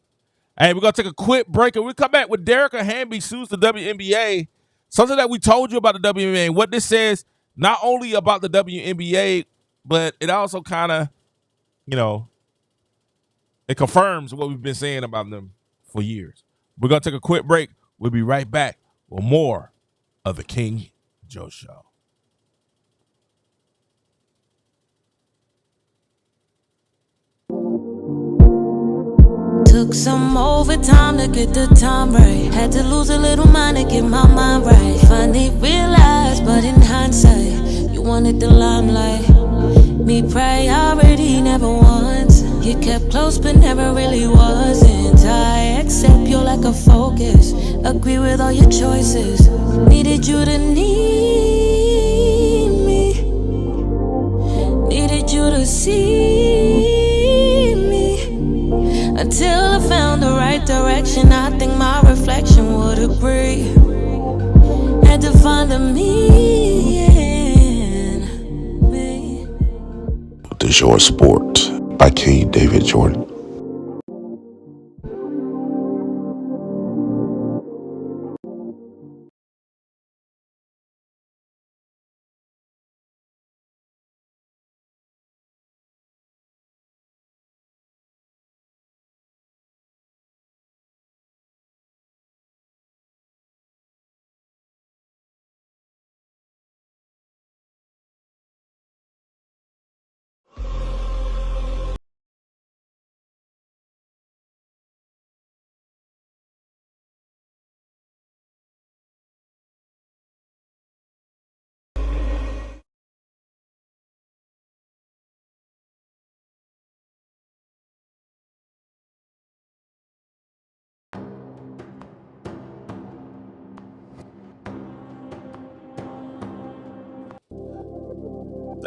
Hey, we're going to take a quick break, and we'll come back with Derrica Hamby sues the WNBA. Something that we told you about the WNBA, and what this says not only about the WNBA, but it also kind of, it confirms what we've been saying about them for years. We're going to take a quick break. We'll be right back with more of the King Joe Show. Took some overtime to get the time right. Had to lose a little mind to get my mind right. Finally realized, but in hindsight, you wanted the limelight. Me priority never once. You kept close but never really wasn't. I accept your lack of focus. Agree with all your choices. Needed you to need me. Needed you to see. Until I found the right direction, I think my reflection would agree. Had to find the me in me. The Joy Sport by King David Jordan.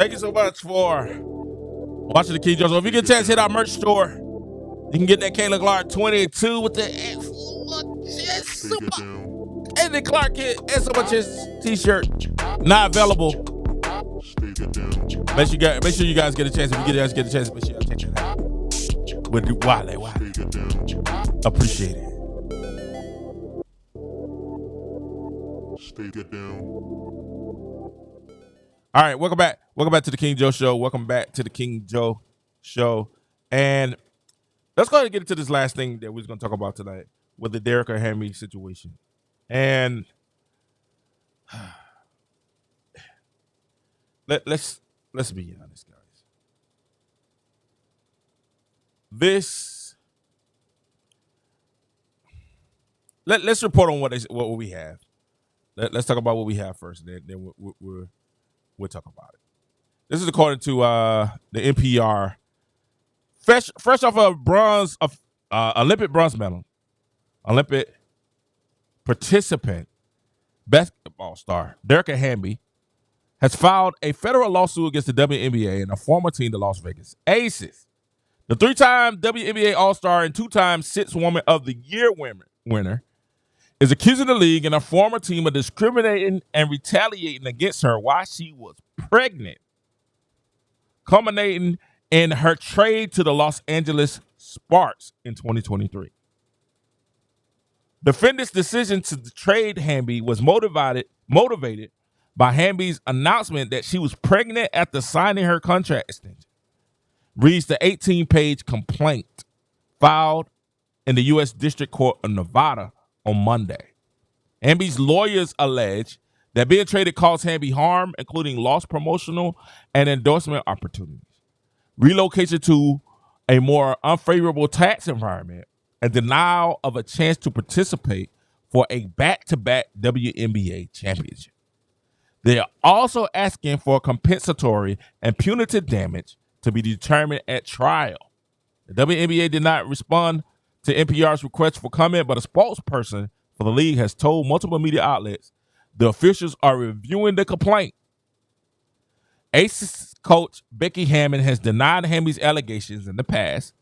Thank you so much for watching the King Joe Show. If you get a chance, hit our merch store. You can get that Kayla Clark 22 with the and the Clark kit and so much his t-shirt. Not available. Make sure you guys get a chance. If you get a chance, make sure y'all check that out. With Wale. Appreciate it. All right, welcome back. Welcome back to the King Joe Show. Welcome back to the King Joe Show. And let's go ahead and get into this last thing that we're going to talk about tonight with the Derek or Hamby situation. And let's be honest, guys. Let's report on what we have. Let's talk about what we have first, and then we'll talk about it. This is according to the NPR. Fresh off a Olympic bronze medal, Olympic participant, basketball star Derek Hamby has filed a federal lawsuit against the WNBA and a former team, the Las Vegas Aces. The 3-time WNBA All-Star and 2-time Sixth Woman of the Year winner is accusing the league and a former team of discriminating and retaliating against her while she was pregnant, culminating in her trade to the Los Angeles Sparks in 2023. Defendant's decision to trade Hamby was motivated by Hamby's announcement that she was pregnant after signing her contract extension, reads the 18-page complaint filed in the U.S. District Court of Nevada on Monday. Hamby's lawyers allege that being traded caused Hamby harm, including lost promotional and endorsement opportunities, relocation to a more unfavorable tax environment, and denial of a chance to participate for a back-to-back WNBA championship. They are also asking for compensatory and punitive damage to be determined at trial. The WNBA did not respond to NPR's request for comment, but a spokesperson for the league has told multiple media outlets the officials are reviewing the complaint. Aces coach Becky Hammon has denied Hamby's allegations in the past,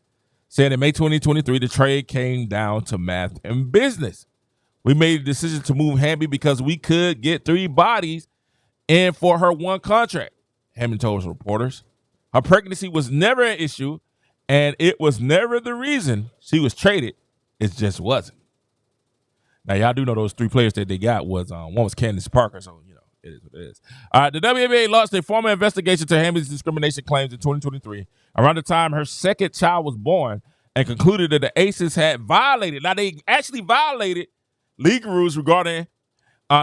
saying in May 2023 the trade came down to math and business. We made a decision to move Hamby because we could get 3 bodies in for her one contract, Hammon told reporters. Her pregnancy was never an issue, and it was never the reason she was traded. It just wasn't. Now, y'all do know those 3 players that they got was one was Candace Parker, so you know it is what it is. The WNBA launched a formal investigation to Hamby's discrimination claims in 2023, around the time her second child was born, and concluded that the Aces had violated. Now, they actually violated league rules regarding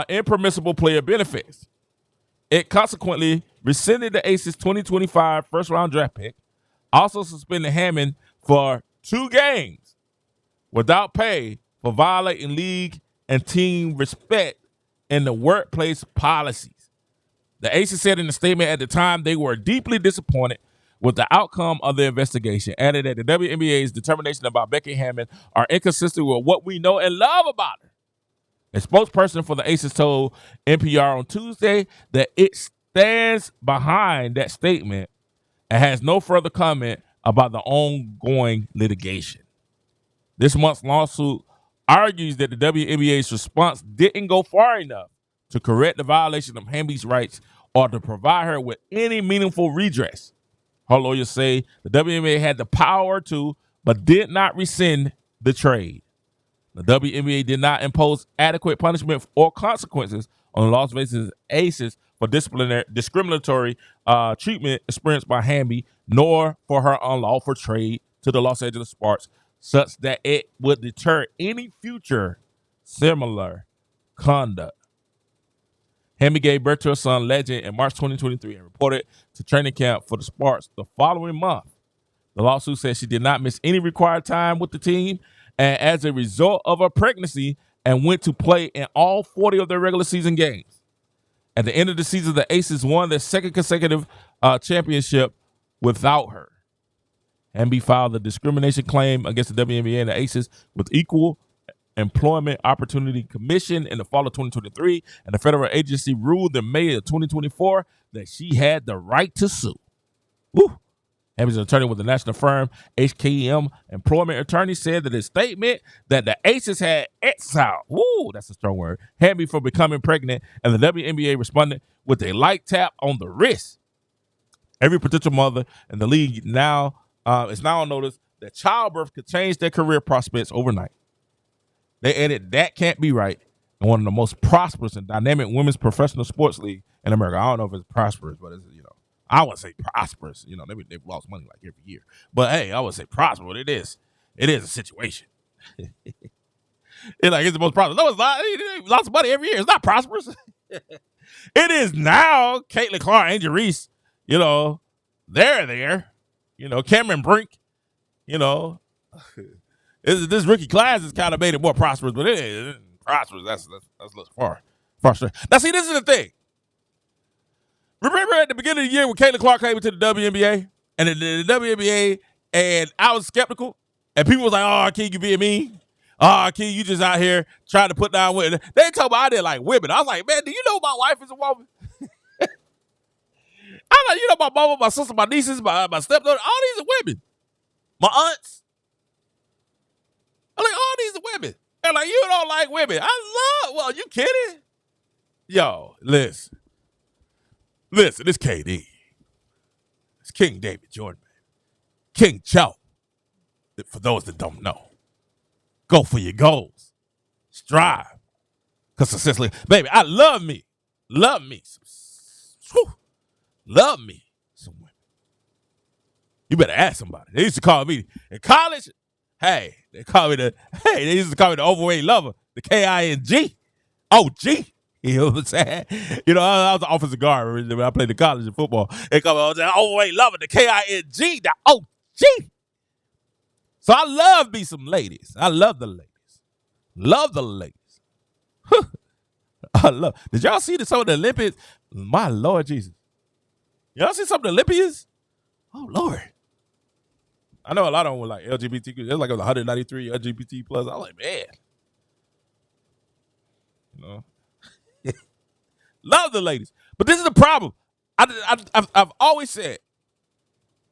impermissible player benefits. It consequently rescinded the Aces 2025 first-round draft pick, also suspended Hammon for 2 games without pay for violating league and team respect in the workplace policies. The Aces said in a statement at the time they were deeply disappointed with the outcome of the investigation, added that the WNBA's determination about Becky Hammon are inconsistent with what we know and love about her. A spokesperson for the Aces told NPR on Tuesday that it stands behind that statement and has no further comment about the ongoing litigation. This month's lawsuit argues that the WNBA's response didn't go far enough to correct the violation of Hamby's rights or to provide her with any meaningful redress. Her lawyers say the WNBA had the power to, but did not rescind the trade. The WNBA did not impose adequate punishment or consequences on the Las Vegas Aces for discriminatory treatment experienced by Hamby, nor for her unlawful trade to the Los Angeles Sparks, such that it would deter any future similar conduct. Hamby gave birth to her son, Legend, in March 2023 and reported to training camp for the Sparks the following month. The lawsuit says she did not miss any required time with the team, and as a result of her pregnancy, and went to play in all 40 of their regular season games. At the end of the season, the Aces won their second consecutive championship without her. Hamby filed a discrimination claim against the WNBA and the Aces with Equal Employment Opportunity Commission in the fall of 2023, and the federal agency ruled in May of 2024 that she had the right to sue. Woo. Hamby's attorney with the national firm HKM Employment Attorney said that his statement that the Aces had exiled, woo, that's a strong word, Hamby for becoming pregnant, and the WNBA responded with a light tap on the wrist. Every potential mother in the league now is now on notice that childbirth could change their career prospects overnight. They added that can't be right in one of the most prosperous and dynamic women's professional sports league in America. I don't know if it's prosperous, but it's, I would say prosperous. They've lost money like every year. But hey, I would say prosperous. It is a situation. It's the most prosperous. No, it's not. They lost money every year. It's not prosperous. It is now. Caitlin Clark, Angel Reese, they're there. Cameron Brink, this rookie class has kind of made it more prosperous, but it isn't prosperous. That's a little far straight. Now, see, this is the thing. Remember at the beginning of the year when Caitlin Clark came into the WNBA and the WNBA, and I was skeptical, and people was like, "Oh, King, you being mean? Oh, King, you just out here trying to put down women." They told me I did like women. I was like, "Man, do you know my wife is a woman?" I'm like, my mama, my sister, my nieces, my stepdaughter, all these are women. My aunts. I'm like, all these are women. They're like, you don't like women. Well, you kidding? Yo, listen, it's KD. It's King David Jordan, man. King Joe. For those that don't know, go for your goals. Strive. Because essentially, baby, I love me. Love me. Love me some women. You better ask somebody. They used to call me in college. Hey, they used to call me the overweight lover, the KING. OG. You know what I'm saying? I was an offensive guard when I played in college in football. They call me the overweight lover, the KING, the OG. So I love me some ladies. I love the ladies. Love the ladies. Did y'all see some of the Olympics? My Lord Jesus. Y'all see some of the Olympians? Oh, Lord. I know a lot of them were like LGBTQ. There's like 193 LGBT plus. I'm like, man. Love the ladies. But this is the problem. I've always said,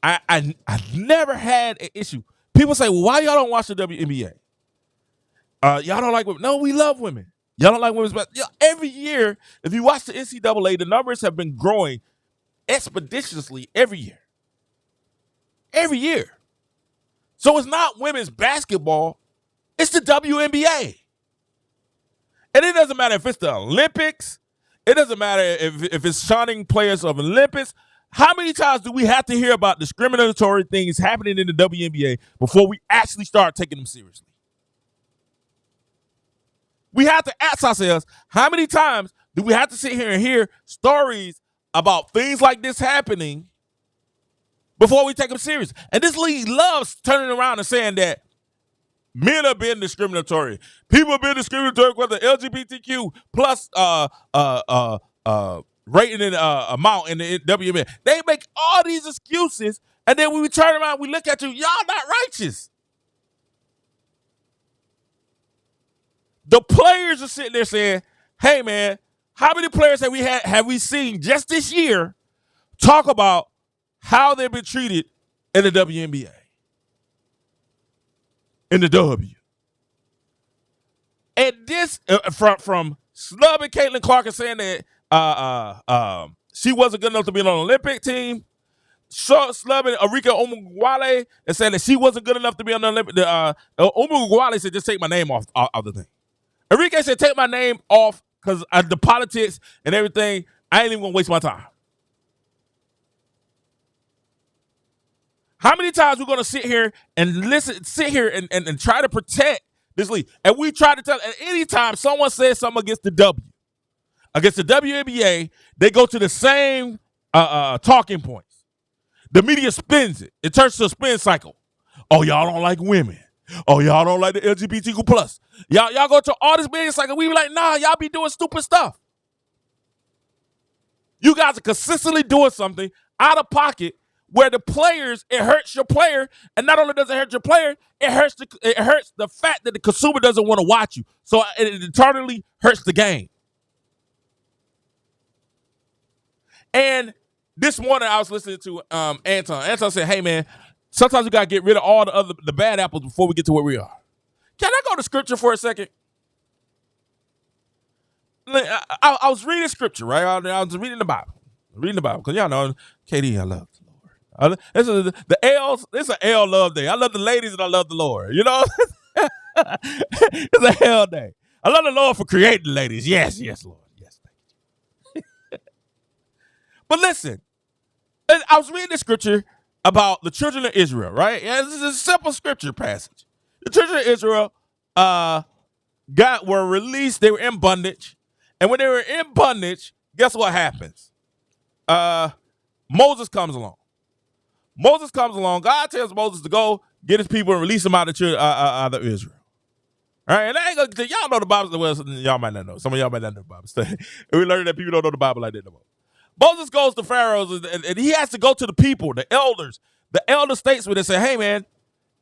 I've never had an issue. People say, well, why y'all don't watch the WNBA? Y'all don't like women. No, we love women. Y'all don't like women's basketball. Every year, if you watch the NCAA, the numbers have been growing expeditiously every year. Every year. So it's not women's basketball, it's the WNBA. And it doesn't matter if it's the Olympics, it doesn't matter if it's shining players of Olympics. How many times do we have to hear about discriminatory things happening in the WNBA before we actually start taking them seriously? We have to ask ourselves, how many times do we have to sit here and hear stories about things like this happening before we take them serious? And this league loves turning around and saying that men have been discriminatory. People have been discriminatory with the LGBTQ plus rating and amount in the WNBA. They make all these excuses, and then when we turn around, we look at you, y'all not righteous. The players are sitting there saying, hey, man, how many players have we seen just this year talk about how they've been treated in the WNBA? In the W. And this, from Snub and Caitlin Clark saying that she wasn't good enough to be on the Olympic team. Snub and Arika Omugwale and saying that she wasn't good enough to be on the Olympic. Omugwale said, just take my name off the thing. Enrique said, take my name off because the politics and everything, I ain't even going to waste my time. How many times we're going to sit here and try to protect this league? And we try to tell, at any time someone says something against the WNBA, they go to the same talking points. The media spins it. It turns to a spin cycle. Oh, y'all don't like women. Oh, y'all don't like the LGBTQ plus. Y'all go to all this media cycle. We be like, nah, y'all be doing stupid stuff. You guys are consistently doing something out of pocket where the players, it hurts your player, and not only does it hurt your player, it hurts the fact that the consumer doesn't want to watch you. So it eternally hurts the game. And this morning I was listening to Anton. Anton said, "Hey man, sometimes we gotta get rid of all the bad apples before we get to where we are." Can I go to scripture for a second? I was reading scripture, right? I was reading the Bible, because y'all know, KD, I love the Lord. This is the L's. This is an L love day. I love the ladies and I love the Lord. You know, it's a L day. I love the Lord for creating the ladies. Yes, Lord. Yes, thank you. But listen, I was reading the scripture about the children of Israel, right? Yeah, this is a simple scripture passage. The children of Israel were released. They were in bondage. And when they were in bondage, guess what happens? Moses comes along. God tells Moses to go get his people and release them out of Israel. All right, and I ain't gonna tell y'all know the Bible. Well, y'all might not know. Some of y'all might not know the Bible study. And we learned that people don't know the Bible like that no more. Moses goes to Pharaoh, and he has to go to the people, the elders, the elder statesmen, and say, "Hey, man,"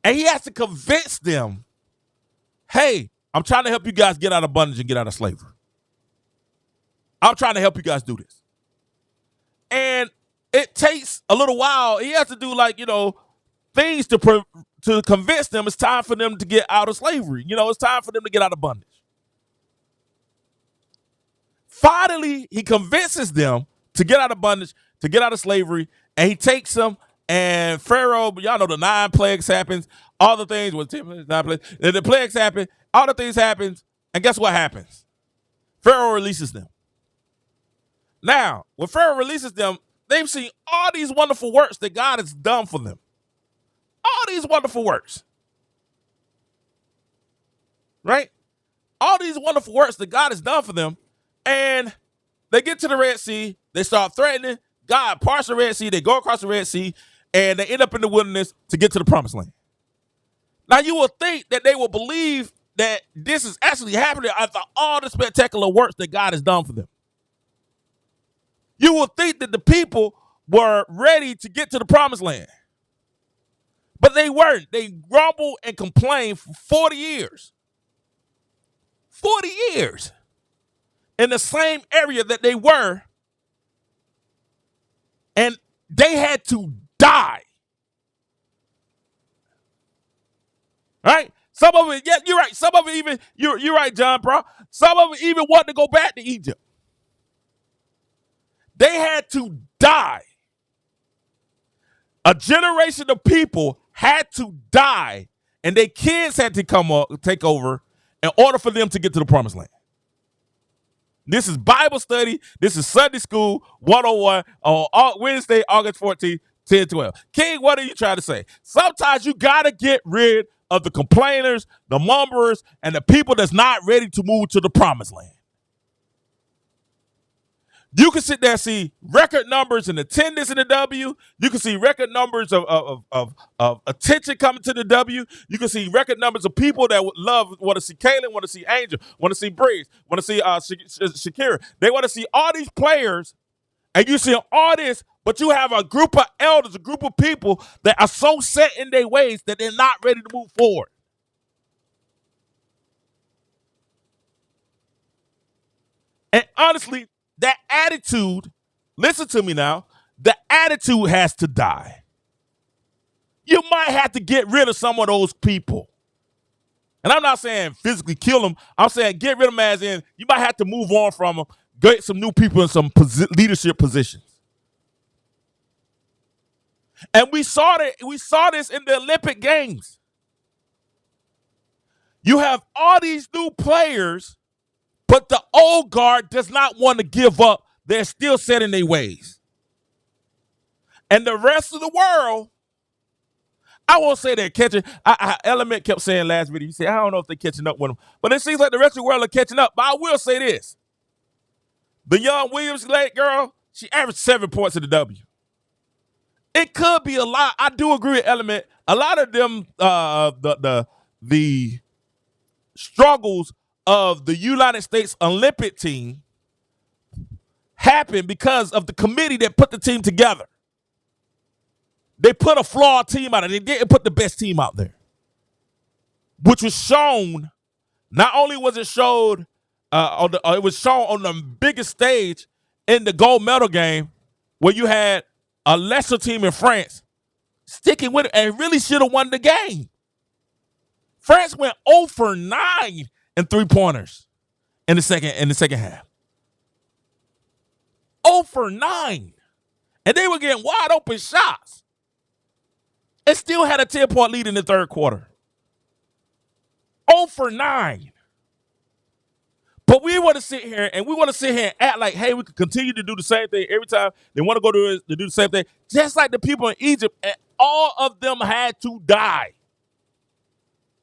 and he has to convince them, "Hey, I'm trying to help you guys get out of bondage and get out of slavery. I'm trying to help you guys do this." And it takes a little while. He has to do things to convince them it's time for them to get out of slavery. It's time for them to get out of bondage. Finally, he convinces them to get out of bondage, to get out of slavery, and he takes them. And Pharaoh, y'all know the 9 plagues happens. All the things with 10 9 plagues. The plagues happen. All the things happens. And guess what happens? Pharaoh releases them. Now, when Pharaoh releases them, they've seen all these wonderful works that God has done for them. All these wonderful works. Right? All these wonderful works that God has done for them. And they get to the Red Sea. They start threatening. God parts the Red Sea. They go across the Red Sea. And they end up in the wilderness to get to the promised land. Now, you will think that they will believe that this is actually happening after all the spectacular works that God has done for them. You will think that the people were ready to get to the promised land. But they weren't. They grumbled and complained for 40 years. 40 years. In the same area that they were. And they had to die. Right? Some of it, yeah, you're right. Some of it even, you're right, John, bro. Some of it even wanted to go back to Egypt. They had to die. A generation of people had to die, and their kids had to take over in order for them to get to the promised land. This is Bible study. This is Sunday School 101 on Wednesday, August 14th, 10-12. King, what are you trying to say? Sometimes you got to get rid of the complainers, the mumblers, and the people that's not ready to move to the promised land. You can sit there and see record numbers in attendance in the W. You can see record numbers of attention coming to the W. You can see record numbers of people that would want to see Kaylin, want to see Angel, want to see Breeze, want to see Shakira. They want to see all these players, and you see all this, but you have a group of elders, a group of people that are so set in their ways that they're not ready to move forward. And honestly, that attitude, listen to me now, the attitude has to die. You might have to get rid of some of those people. And I'm not saying physically kill them. I'm saying get rid of them as in you might have to move on from them, get some new people in some leadership positions. And we saw this in the Olympic Games. You have all these new players, but the old guard does not want to give up. They're still set in their ways. And the rest of the world, I won't say they're catching. Element kept saying last video, he said, I don't know if they're catching up with them. But it seems like the rest of the world are catching up. But I will say this. The young Williams-led girl, she averaged 7 points in the W. It could be a lot. I do agree with Element. A lot of them, the struggles of the United States Olympic team happened because of the committee that put the team together. They put a flawed team out there. They didn't put the best team out there, which was shown. Not only was it showed, it was shown on the biggest stage in the gold medal game where you had a lesser team in France sticking with it and really should have won the game. France went 0 for 9 in 3-pointers in the second half. 0 for 9. And they were getting wide open shots. And still had a 10-point lead in the third quarter. 0 for 9. But we want to sit here and act like, hey, we can continue to do the same thing every time they want to go to do the same thing. Just like the people in Egypt, and all of them had to die.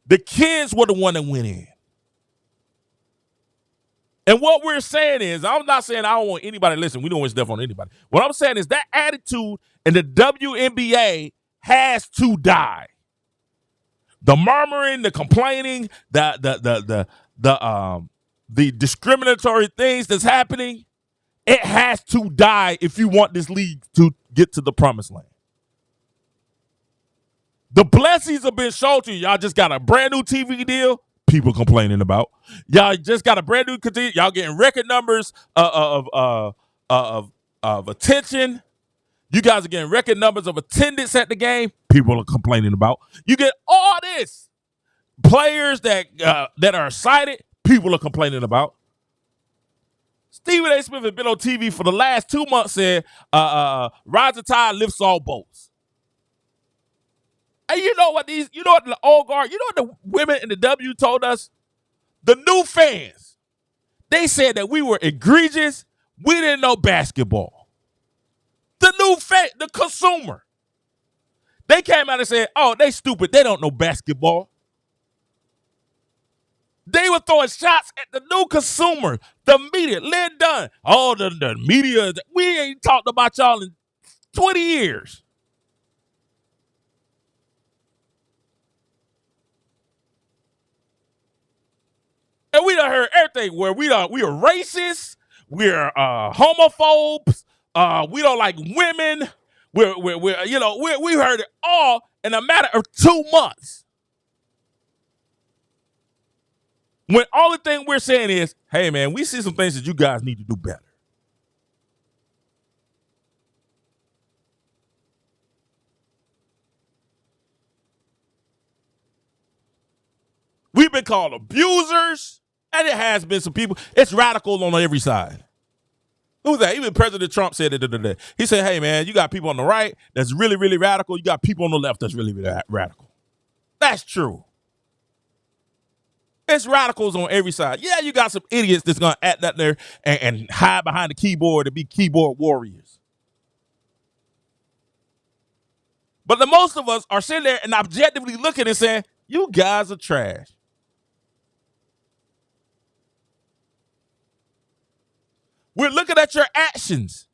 The kids were the one that went in. And what we're saying is, I'm not saying I don't want anybody to listen. We don't wish death on anybody. What I'm saying is that attitude in the WNBA has to die. The murmuring, the complaining, the discriminatory things that's happening, it has to die if you want this league to get to the promised land. The blessings have been shown to you. Y'all just got a brand new TV deal. People complaining about. Y'all just got a brand new deal. Y'all getting record numbers of attention. You guys are getting record numbers of attendance at the game. People are complaining about. You get all this. Players that are excited. People are complaining about. Stephen A. Smith has been on TV for the last 2 months saying, rising tide lifts all boats. And you know what the old guard, you know what the women in the W told us? The new fans. They said that we were egregious. We didn't know basketball. The new fan, the consumer. They came out and said, oh, they stupid. They don't know basketball. They were throwing shots at the new consumer, the media. Lynn Dunn, all the media. We ain't talked about y'all in 20 years. And we done heard everything where we are racist, we're homophobes, we don't like women, we heard it all in a matter of 2 months. When all the thing we're saying is, hey man, we see some things that you guys need to do better. We've been called abusers, and it has been some people. It's radical on every side. Who's that? Even President Trump said it the other day. He said, hey, man, you got people on the right that's really, really radical. You got people on the left that's really, really radical. That's true. It's radicals on every side. Yeah, you got some idiots that's going to act out there and hide behind the keyboard and be keyboard warriors. But the most of us are sitting there and objectively looking and saying, you guys are trash. We're looking at your actions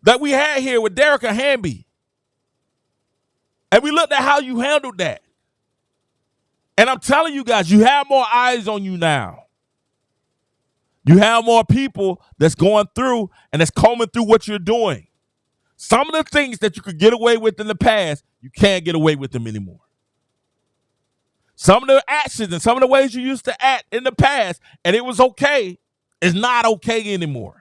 that we had here with Derek and Hamby. And we looked at how you handled that. And I'm telling you guys, you have more eyes on you now. You have more people that's going through and that's combing through what you're doing. Some of the things that you could get away with in the past, you can't get away with them anymore. Some of the actions and some of the ways you used to act in the past, and it was okay, is not okay anymore.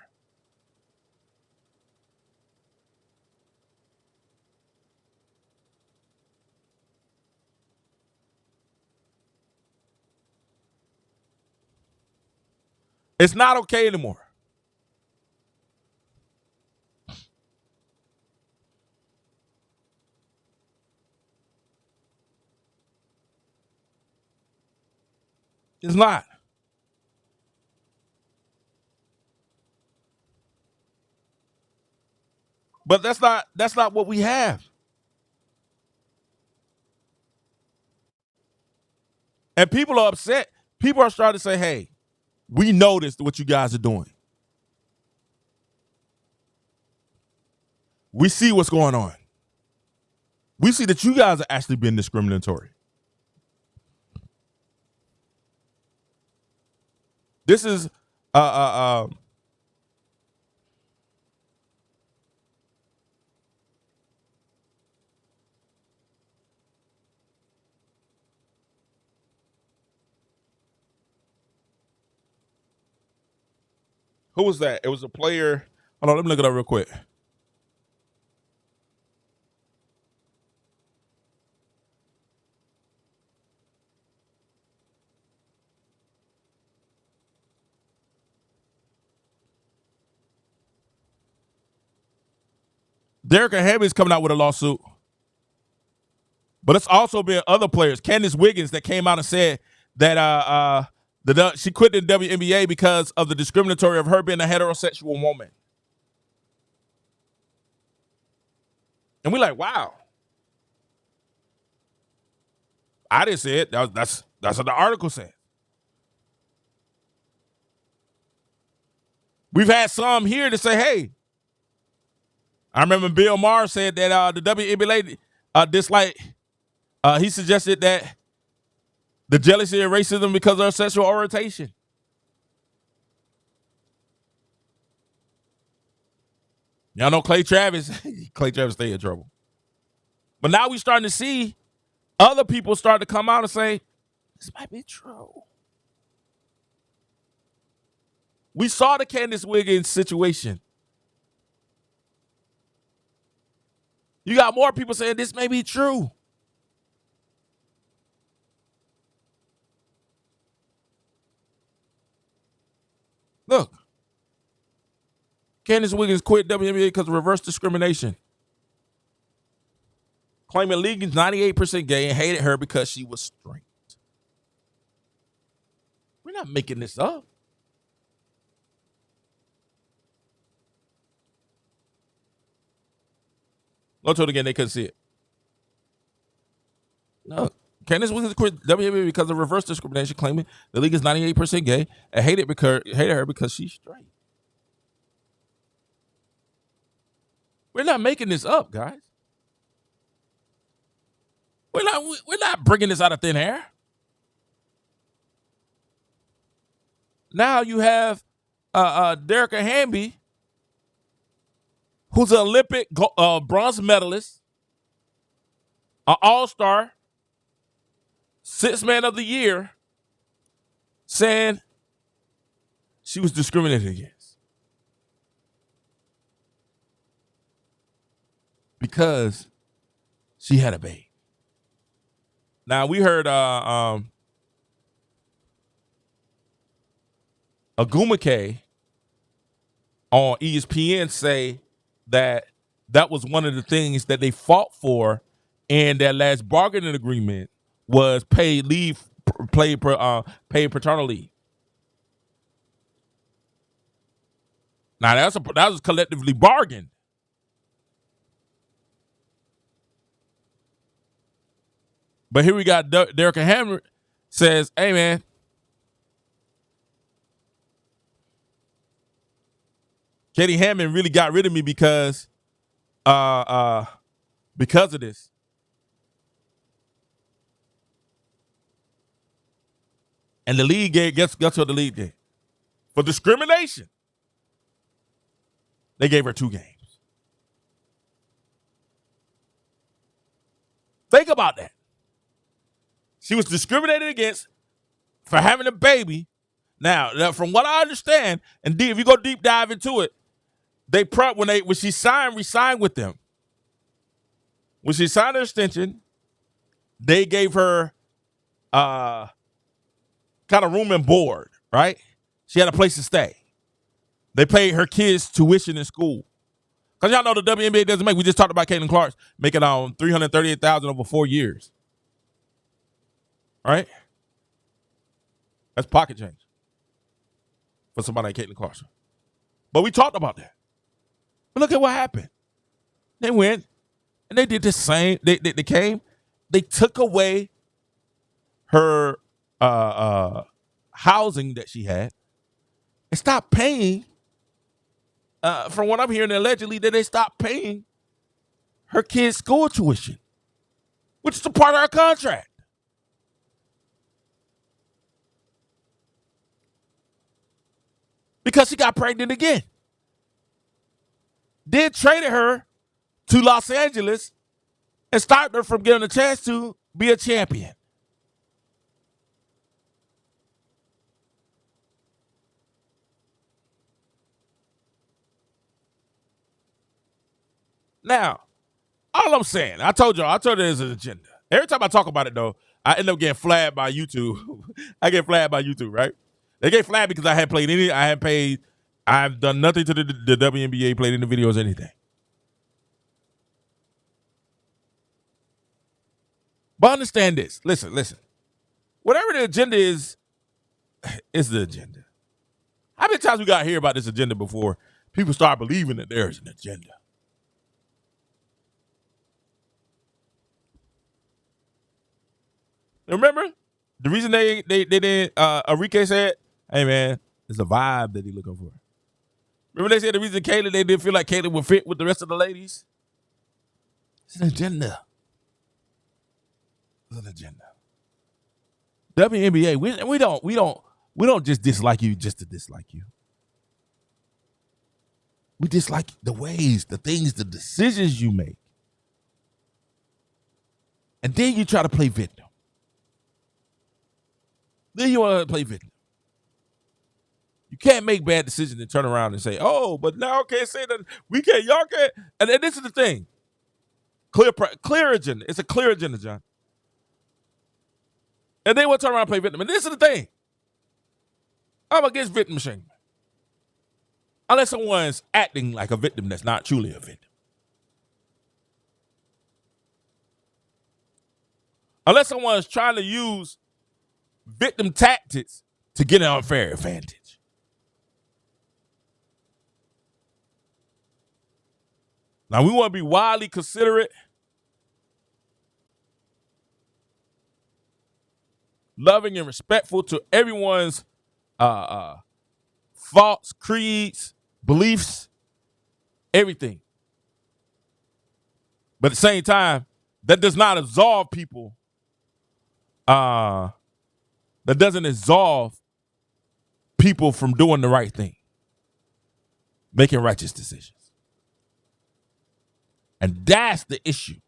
It's not okay anymore. It's not. But that's not what we have. And people are upset. People are starting to say, hey, we noticed what you guys are doing. We see what's going on. We see that you guys are actually being discriminatory. This is who was that? It was a player. Hold on, let me look it up real quick. Derek Hamby's coming out with a lawsuit. But it's also been other players. Candace Wiggins that came out and said that she quit the WNBA because of the discriminatory of her being a heterosexual woman. And we're like, wow. I didn't say it. That's what the article said. We've had some here to say, hey, I remember Bill Maher said that the WNBA disliked, he suggested that the jealousy and racism because of her sexual orientation. Y'all know Clay Travis stay in trouble. But now we're starting to see other people start to come out and say, this might be true. We saw the Candace Wiggins situation. You got more people saying this may be true. Look, Candace Wiggins quit WNBA because of reverse discrimination. Claiming league is 98% gay and hated her because she was straight. We're not making this up. Go to it again, they couldn't see it. No. Candace Wiggins quit WNBA because of reverse discrimination, claiming the league is 98% gay and hated her because she's straight. We're not making this up, guys. We're not bringing this out of thin air. Now you have Derek Hamby, who's an Olympic bronze medalist, an all-star, sixth man of the year, saying she was discriminated against because she had a baby. Now we heard Agumake on ESPN say that was one of the things that they fought for in that last bargaining agreement was paid paternal leave. Now that was collectively bargained. But here we got Derek Hamby says, hey man, Katie Hammond really got rid of me because of this. And the league guess what the league did? For discrimination, they gave her 2 games. Think about that. She was discriminated against for having a baby. Now, from what I understand, and if you go deep dive into it, when she re-signed with them. When she signed her extension, they gave her kind of room and board, right? She had a place to stay. They paid her kids tuition in school. Because y'all know the WNBA doesn't make. We just talked about Caitlin Clark making $338,000 over 4 years. Right? That's pocket change for somebody like Caitlin Clark. But we talked about that. But look at what happened. They went and they did the same. They took away her housing that she had and stopped paying. From what I'm hearing, allegedly that they stopped paying her kids' school tuition, which is a part of her contract. Because she got pregnant again. Then traded her to Los Angeles and stopped her from getting a chance to be a champion. Now, all I'm saying, I told you there's an agenda. Every time I talk about it, though, I end up getting flagged by YouTube. I get flagged by YouTube, right? They get flagged because I I've done nothing to the WNBA, played any videos, anything. But understand this. Listen. Whatever the agenda is the agenda. How many times we got to hear about this agenda before people start believing that there's an agenda? Remember? The reason they didn't, Enrique said, hey, man, it's a vibe that he's looking for. Remember they said the reason Kayla, they didn't feel like Kayla would fit with the rest of the ladies? It's an agenda. It's an agenda. WNBA, we don't just dislike you just to dislike you. We dislike the ways, the things, the decisions you make. And then you try to play victim. Then you want to play victim. You can't make bad decisions and turn around and say, oh, but now I can't say that. We can't, y'all can't. And this is the thing. Clear agenda. It's a clear agenda, John. And they want to turn around and play victim. And this is the thing. I'm against victim shaming. Unless someone's acting like a victim that's not truly a victim. Unless someone's trying to use victim tactics to get an unfair advantage. Now, we want to be wildly considerate. Loving and respectful to everyone's thoughts, creeds, beliefs, everything. But at the same time, that does not absolve people. That doesn't absolve people from doing the right thing, making righteous decisions. And that's the issue.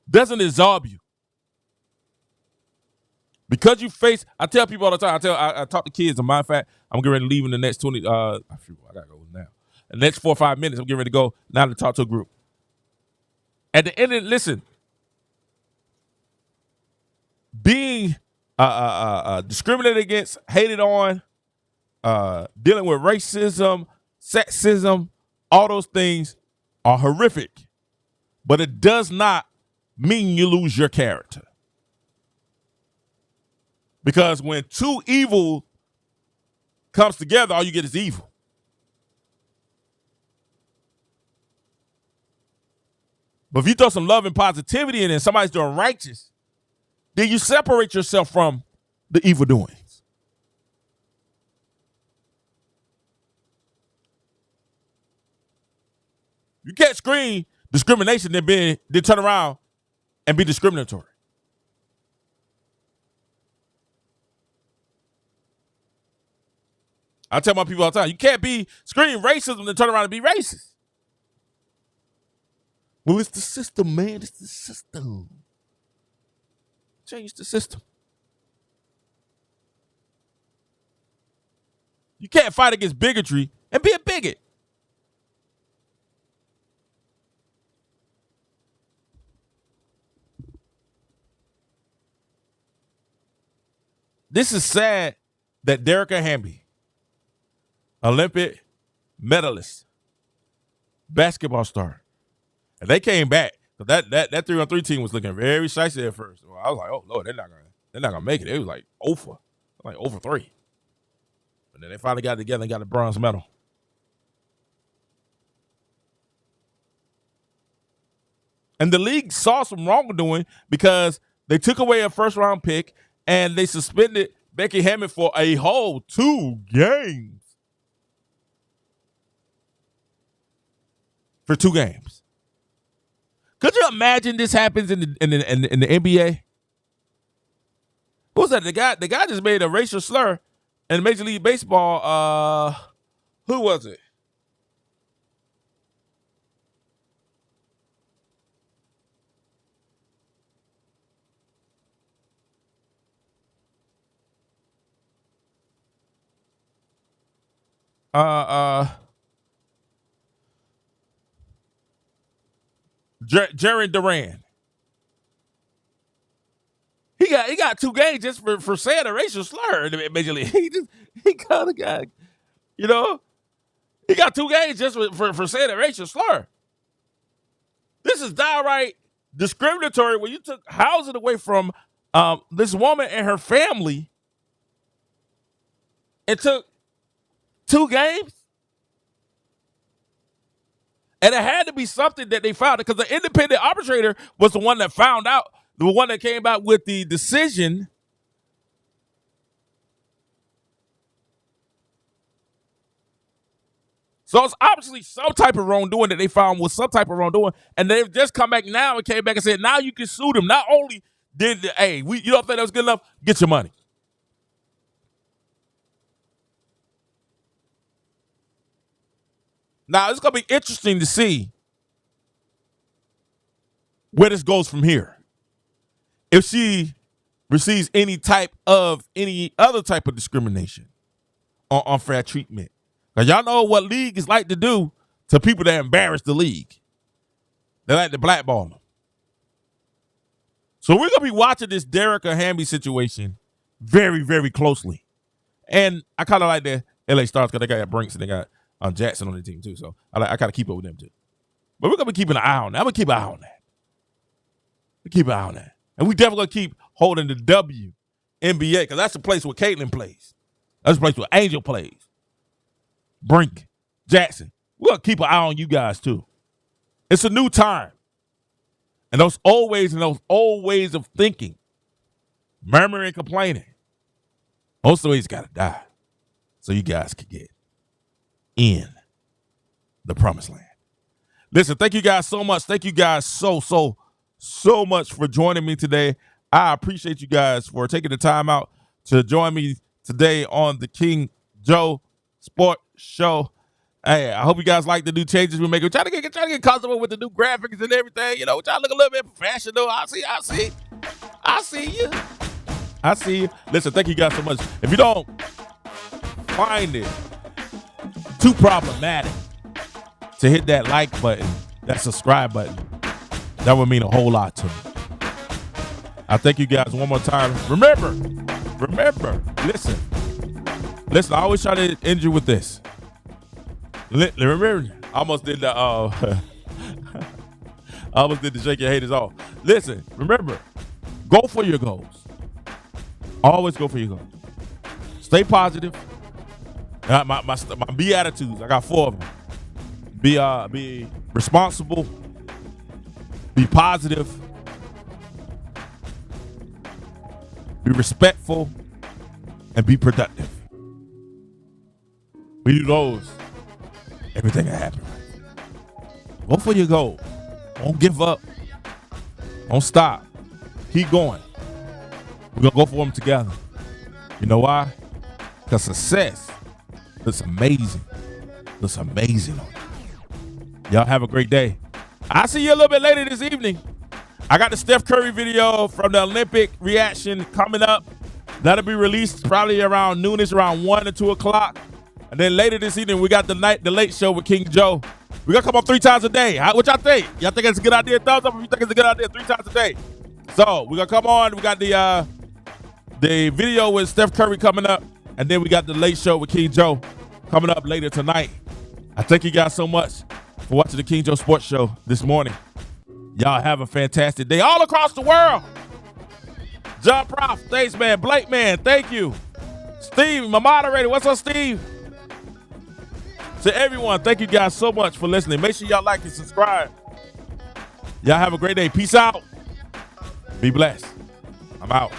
Doesn't absolve you. Because you face, I tell people all the time, I talk to kids, as a matter of fact, I'm getting ready to leave in the next 20, I gotta go now. The next 4 or 5 minutes, I'm getting ready to go now to talk to a group. At the end of it, listen, being discriminated against, hated on, dealing with racism, sexism, all those things are horrific. But it does not mean you lose your character. Because when two evil comes together, all you get is evil. But if you throw some love and positivity in it and somebody's doing righteous, then you separate yourself from the evil doings. You can't scream discrimination then turn around and be discriminatory. I tell my people all the time, you can't be screaming racism and turn around and be racist. Well, it's the system, man. It's the system. Change the system. You can't fight against bigotry and be a bigot. This is sad that Derrica Hamby, Olympic medalist, basketball star, and they came back. That 3-on-3 team was looking very shicey at first. Well, I was like, oh Lord, they're not gonna make it. It was like over 3. And then they finally got it together and got a bronze medal. And the league saw some wrongdoing because they took away a first-round pick and they suspended Becky Hammond for a whole 2 games. For 2 games. Could you imagine this happens in the NBA? What was that? The guy just made a racial slur in Major League Baseball. Who was it? Jared Duran. He got 2 games just for saying a racial slur in the Major League. He kind of got, he got 2 games just for saying a racial slur. This is downright discriminatory when you took housing away from this woman and her family and took 2 games? And it had to be something that they found, because the independent arbitrator was the one that found out, the one that came out with the decision. So it's obviously some type of wrongdoing that they found was some type of wrongdoing, and they've just come back now and came back and said, now you can sue them. Not only did you don't think that was good enough? Get your money. Now it's gonna be interesting to see where this goes from here. If she receives any other type of discrimination or unfair treatment. Because y'all know what league is like to do to people that embarrass the league. They like to blackball them. So we're going to be watching this Derek or Hamby situation very, very closely. And I kind of like the LA Stars because they got Brinks and they got Jackson on the team too. So I kind of keep up with them too. But we're going to be keeping an eye on that. I'm going to keep an eye on that. Keep an eye on that. And we definitely going to keep holding the WNBA because that's the place where Caitlin plays. That's the place where Angel plays. Brink, Jackson. We're going to keep an eye on you guys too. It's a new time. And those old ways of thinking, murmuring, complaining, most of these got to die so you guys can get in the promised land. Listen, thank you guys so much. Thank you guys so much for joining me today. I appreciate you guys for taking the time out to join me today on the King Joe Sports Show. Hey, I hope you guys like the new changes we're making. We're trying to get comfortable with the new graphics and everything. You know, we're trying to look a little bit professional. I see you. Listen, thank you guys so much. If you don't find it too problematic to hit that like button, that subscribe button, that would mean a whole lot to me. I thank you guys one more time. Remember, listen, I always try to end you with this. Remember, I almost did the shake your haters off. Listen, remember, go for your goals. Always go for your goals. Stay positive. My B attitudes, I got 4 of them. Be responsible. Be positive. Be respectful. And be productive. We do those. Everything will happen. Go for your goal. Don't give up. Don't stop. Keep going. We're going to go for them together. You know why? Because success looks amazing. Looks amazing on you. Y'all have a great day. I'll see you a little bit later this evening. I got the Steph Curry video from the Olympic reaction coming up. That'll be released probably around noonish, around 1 or 2 o'clock. And then later this evening, we got the late show with King Joe. We're going to come up 3 times a day. What y'all think? Y'all think it's a good idea? Thumbs up if you think it's a good idea. 3 times a day. So we're going to come on. We got the video with Steph Curry coming up. And then we got the late show with King Joe coming up later tonight. I thank you guys so much for watching the King Joe Sports Show this morning. Y'all have a fantastic day all across the world. John Prof, thanks, man. Blake, man, thank you. Steve, my moderator. What's up, Steve? To everyone, thank you guys so much for listening. Make sure y'all like and subscribe. Y'all have a great day. Peace out. Be blessed. I'm out.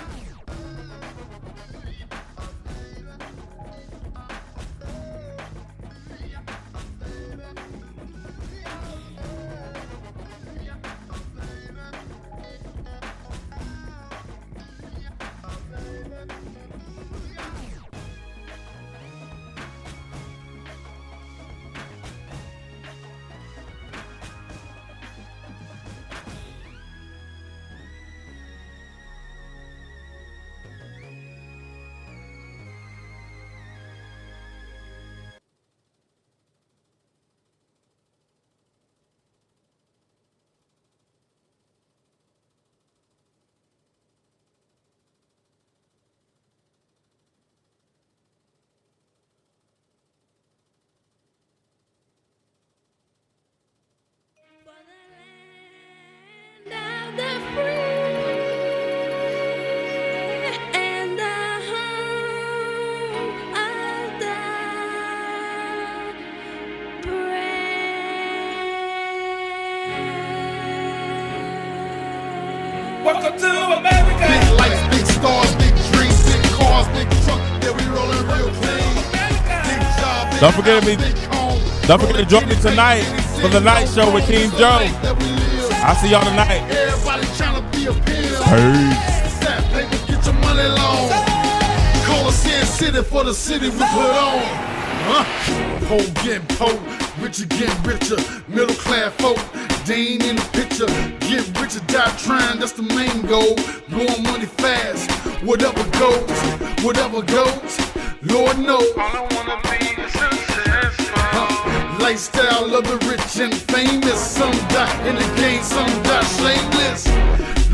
Welcome to America. Big lights, big stars, big dreams, big cars, big truck. Yeah, we rolling real clean. Big job, big Don't forget house, me. big home. Don't forget to join me tonight for the night show with King Joe. I'll see y'all tonight. Everybody trying to be a pimp. Peace. Stack paper, get your money long. Call us in city for the city we put on. Poor getting poor, richer getting richer. Middle class folk, they ain't in the picture. Get richer, die trying, that's the main goal. Blowing money fast, whatever goes, Lord knows. All I wanna be is successful. Lifestyle of the rich and famous. Some die in the game, some die shameless.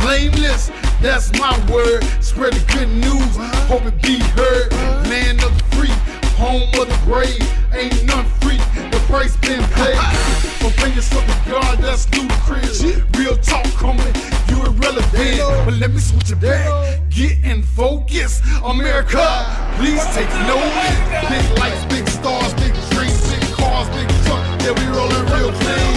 Blameless, that's my word. Spread the good news, hope it be heard. Land of the free, home of the brave. Ain't none free, the price been paid. For fingers of the God, that's ludicrous. Real talk, homie, you irrelevant. But let me switch it back, get in focus. America, please take notice. Big lights, big stars, big dreams, big cars, big truck. Yeah, we rolling real clean.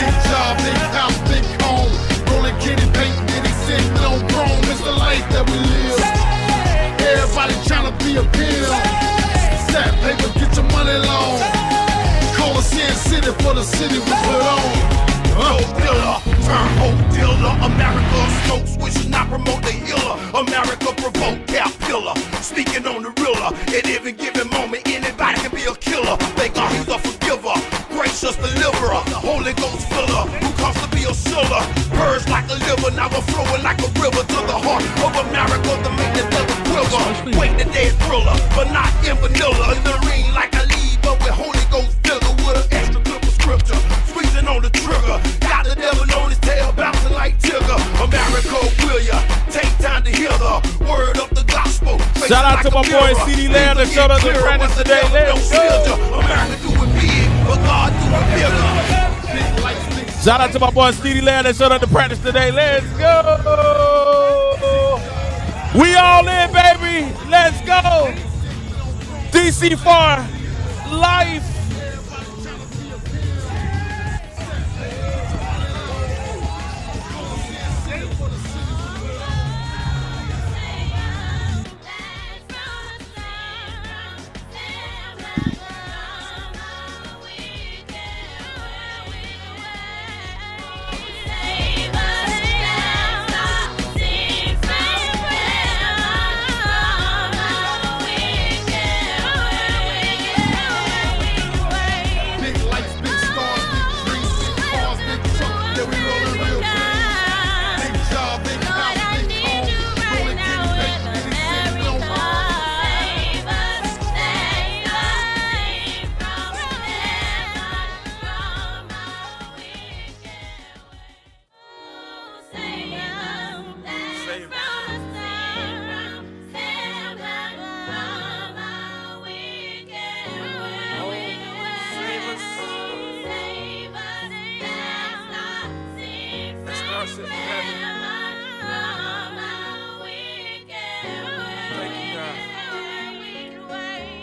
Big job, big house, big home. Rolling kitty paint, getting sick, no chrome. It's the life that we live. Everybody trying to be a pimp. Stack paper, get your money long. Call us in city for the city we put on. Dealer, turn whole dealer. America smoke, switch, not promote the healer. America provoke, cap pillar. Speaking on the realer, at every given moment, anybody can be a killer. Thank God he's a forgiver, gracious deliverer, the Holy Ghost filler, who comes to be a siller. Purge like a liver, now we're flowing like a river to the heart of America to make the devil quiver. Wait the dead thriller, but not in vanilla. In the ring like a lead, but with Holy Ghost filler with an extra clip of scripture. Squeezing on the trigger, got the devil on his tail, bouncing like Tigger. America, will ya take time to hear the word of the gospel? Shout out to my boy CD Lamb that showed up to practice today. Let's go. America do it big, but God do it bigger. Big lights, big Shout out to my boy CD Lamb that showed up to practice today. Let's go. We all in, baby. Let's go. DC for life.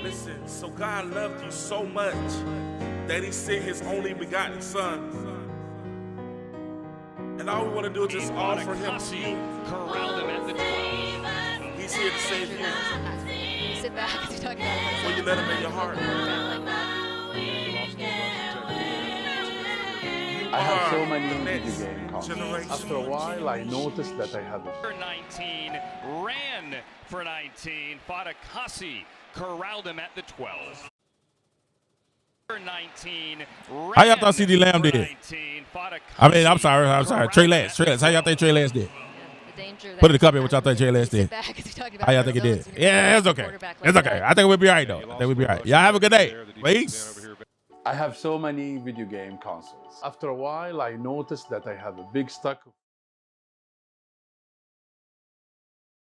Listen, so God loved you so much that he sent his only begotten son. And all we want to do is just offer him to you. Corralled him at the 12. He's here to save you. Sit back as you talk about it. Will you let him in your heart? I have so many video game consoles. After a while, I noticed that I have For 19, ran for 19, fought a Christie, corralled him at the 12. For 19, How y'all thought CD Lamb did? 19, fought a I mean, I'm sorry. Trey Lance. How y'all think Trey Lance did? Put in the comment what y'all think Trey Lance did. How y'all think it did? Yeah, it's okay. It's okay. I think we'll be all right, though. I think we'll be all right. Y'all have a good day. Peace. I have so many video game consoles. After a while, I noticed that I have a big stock of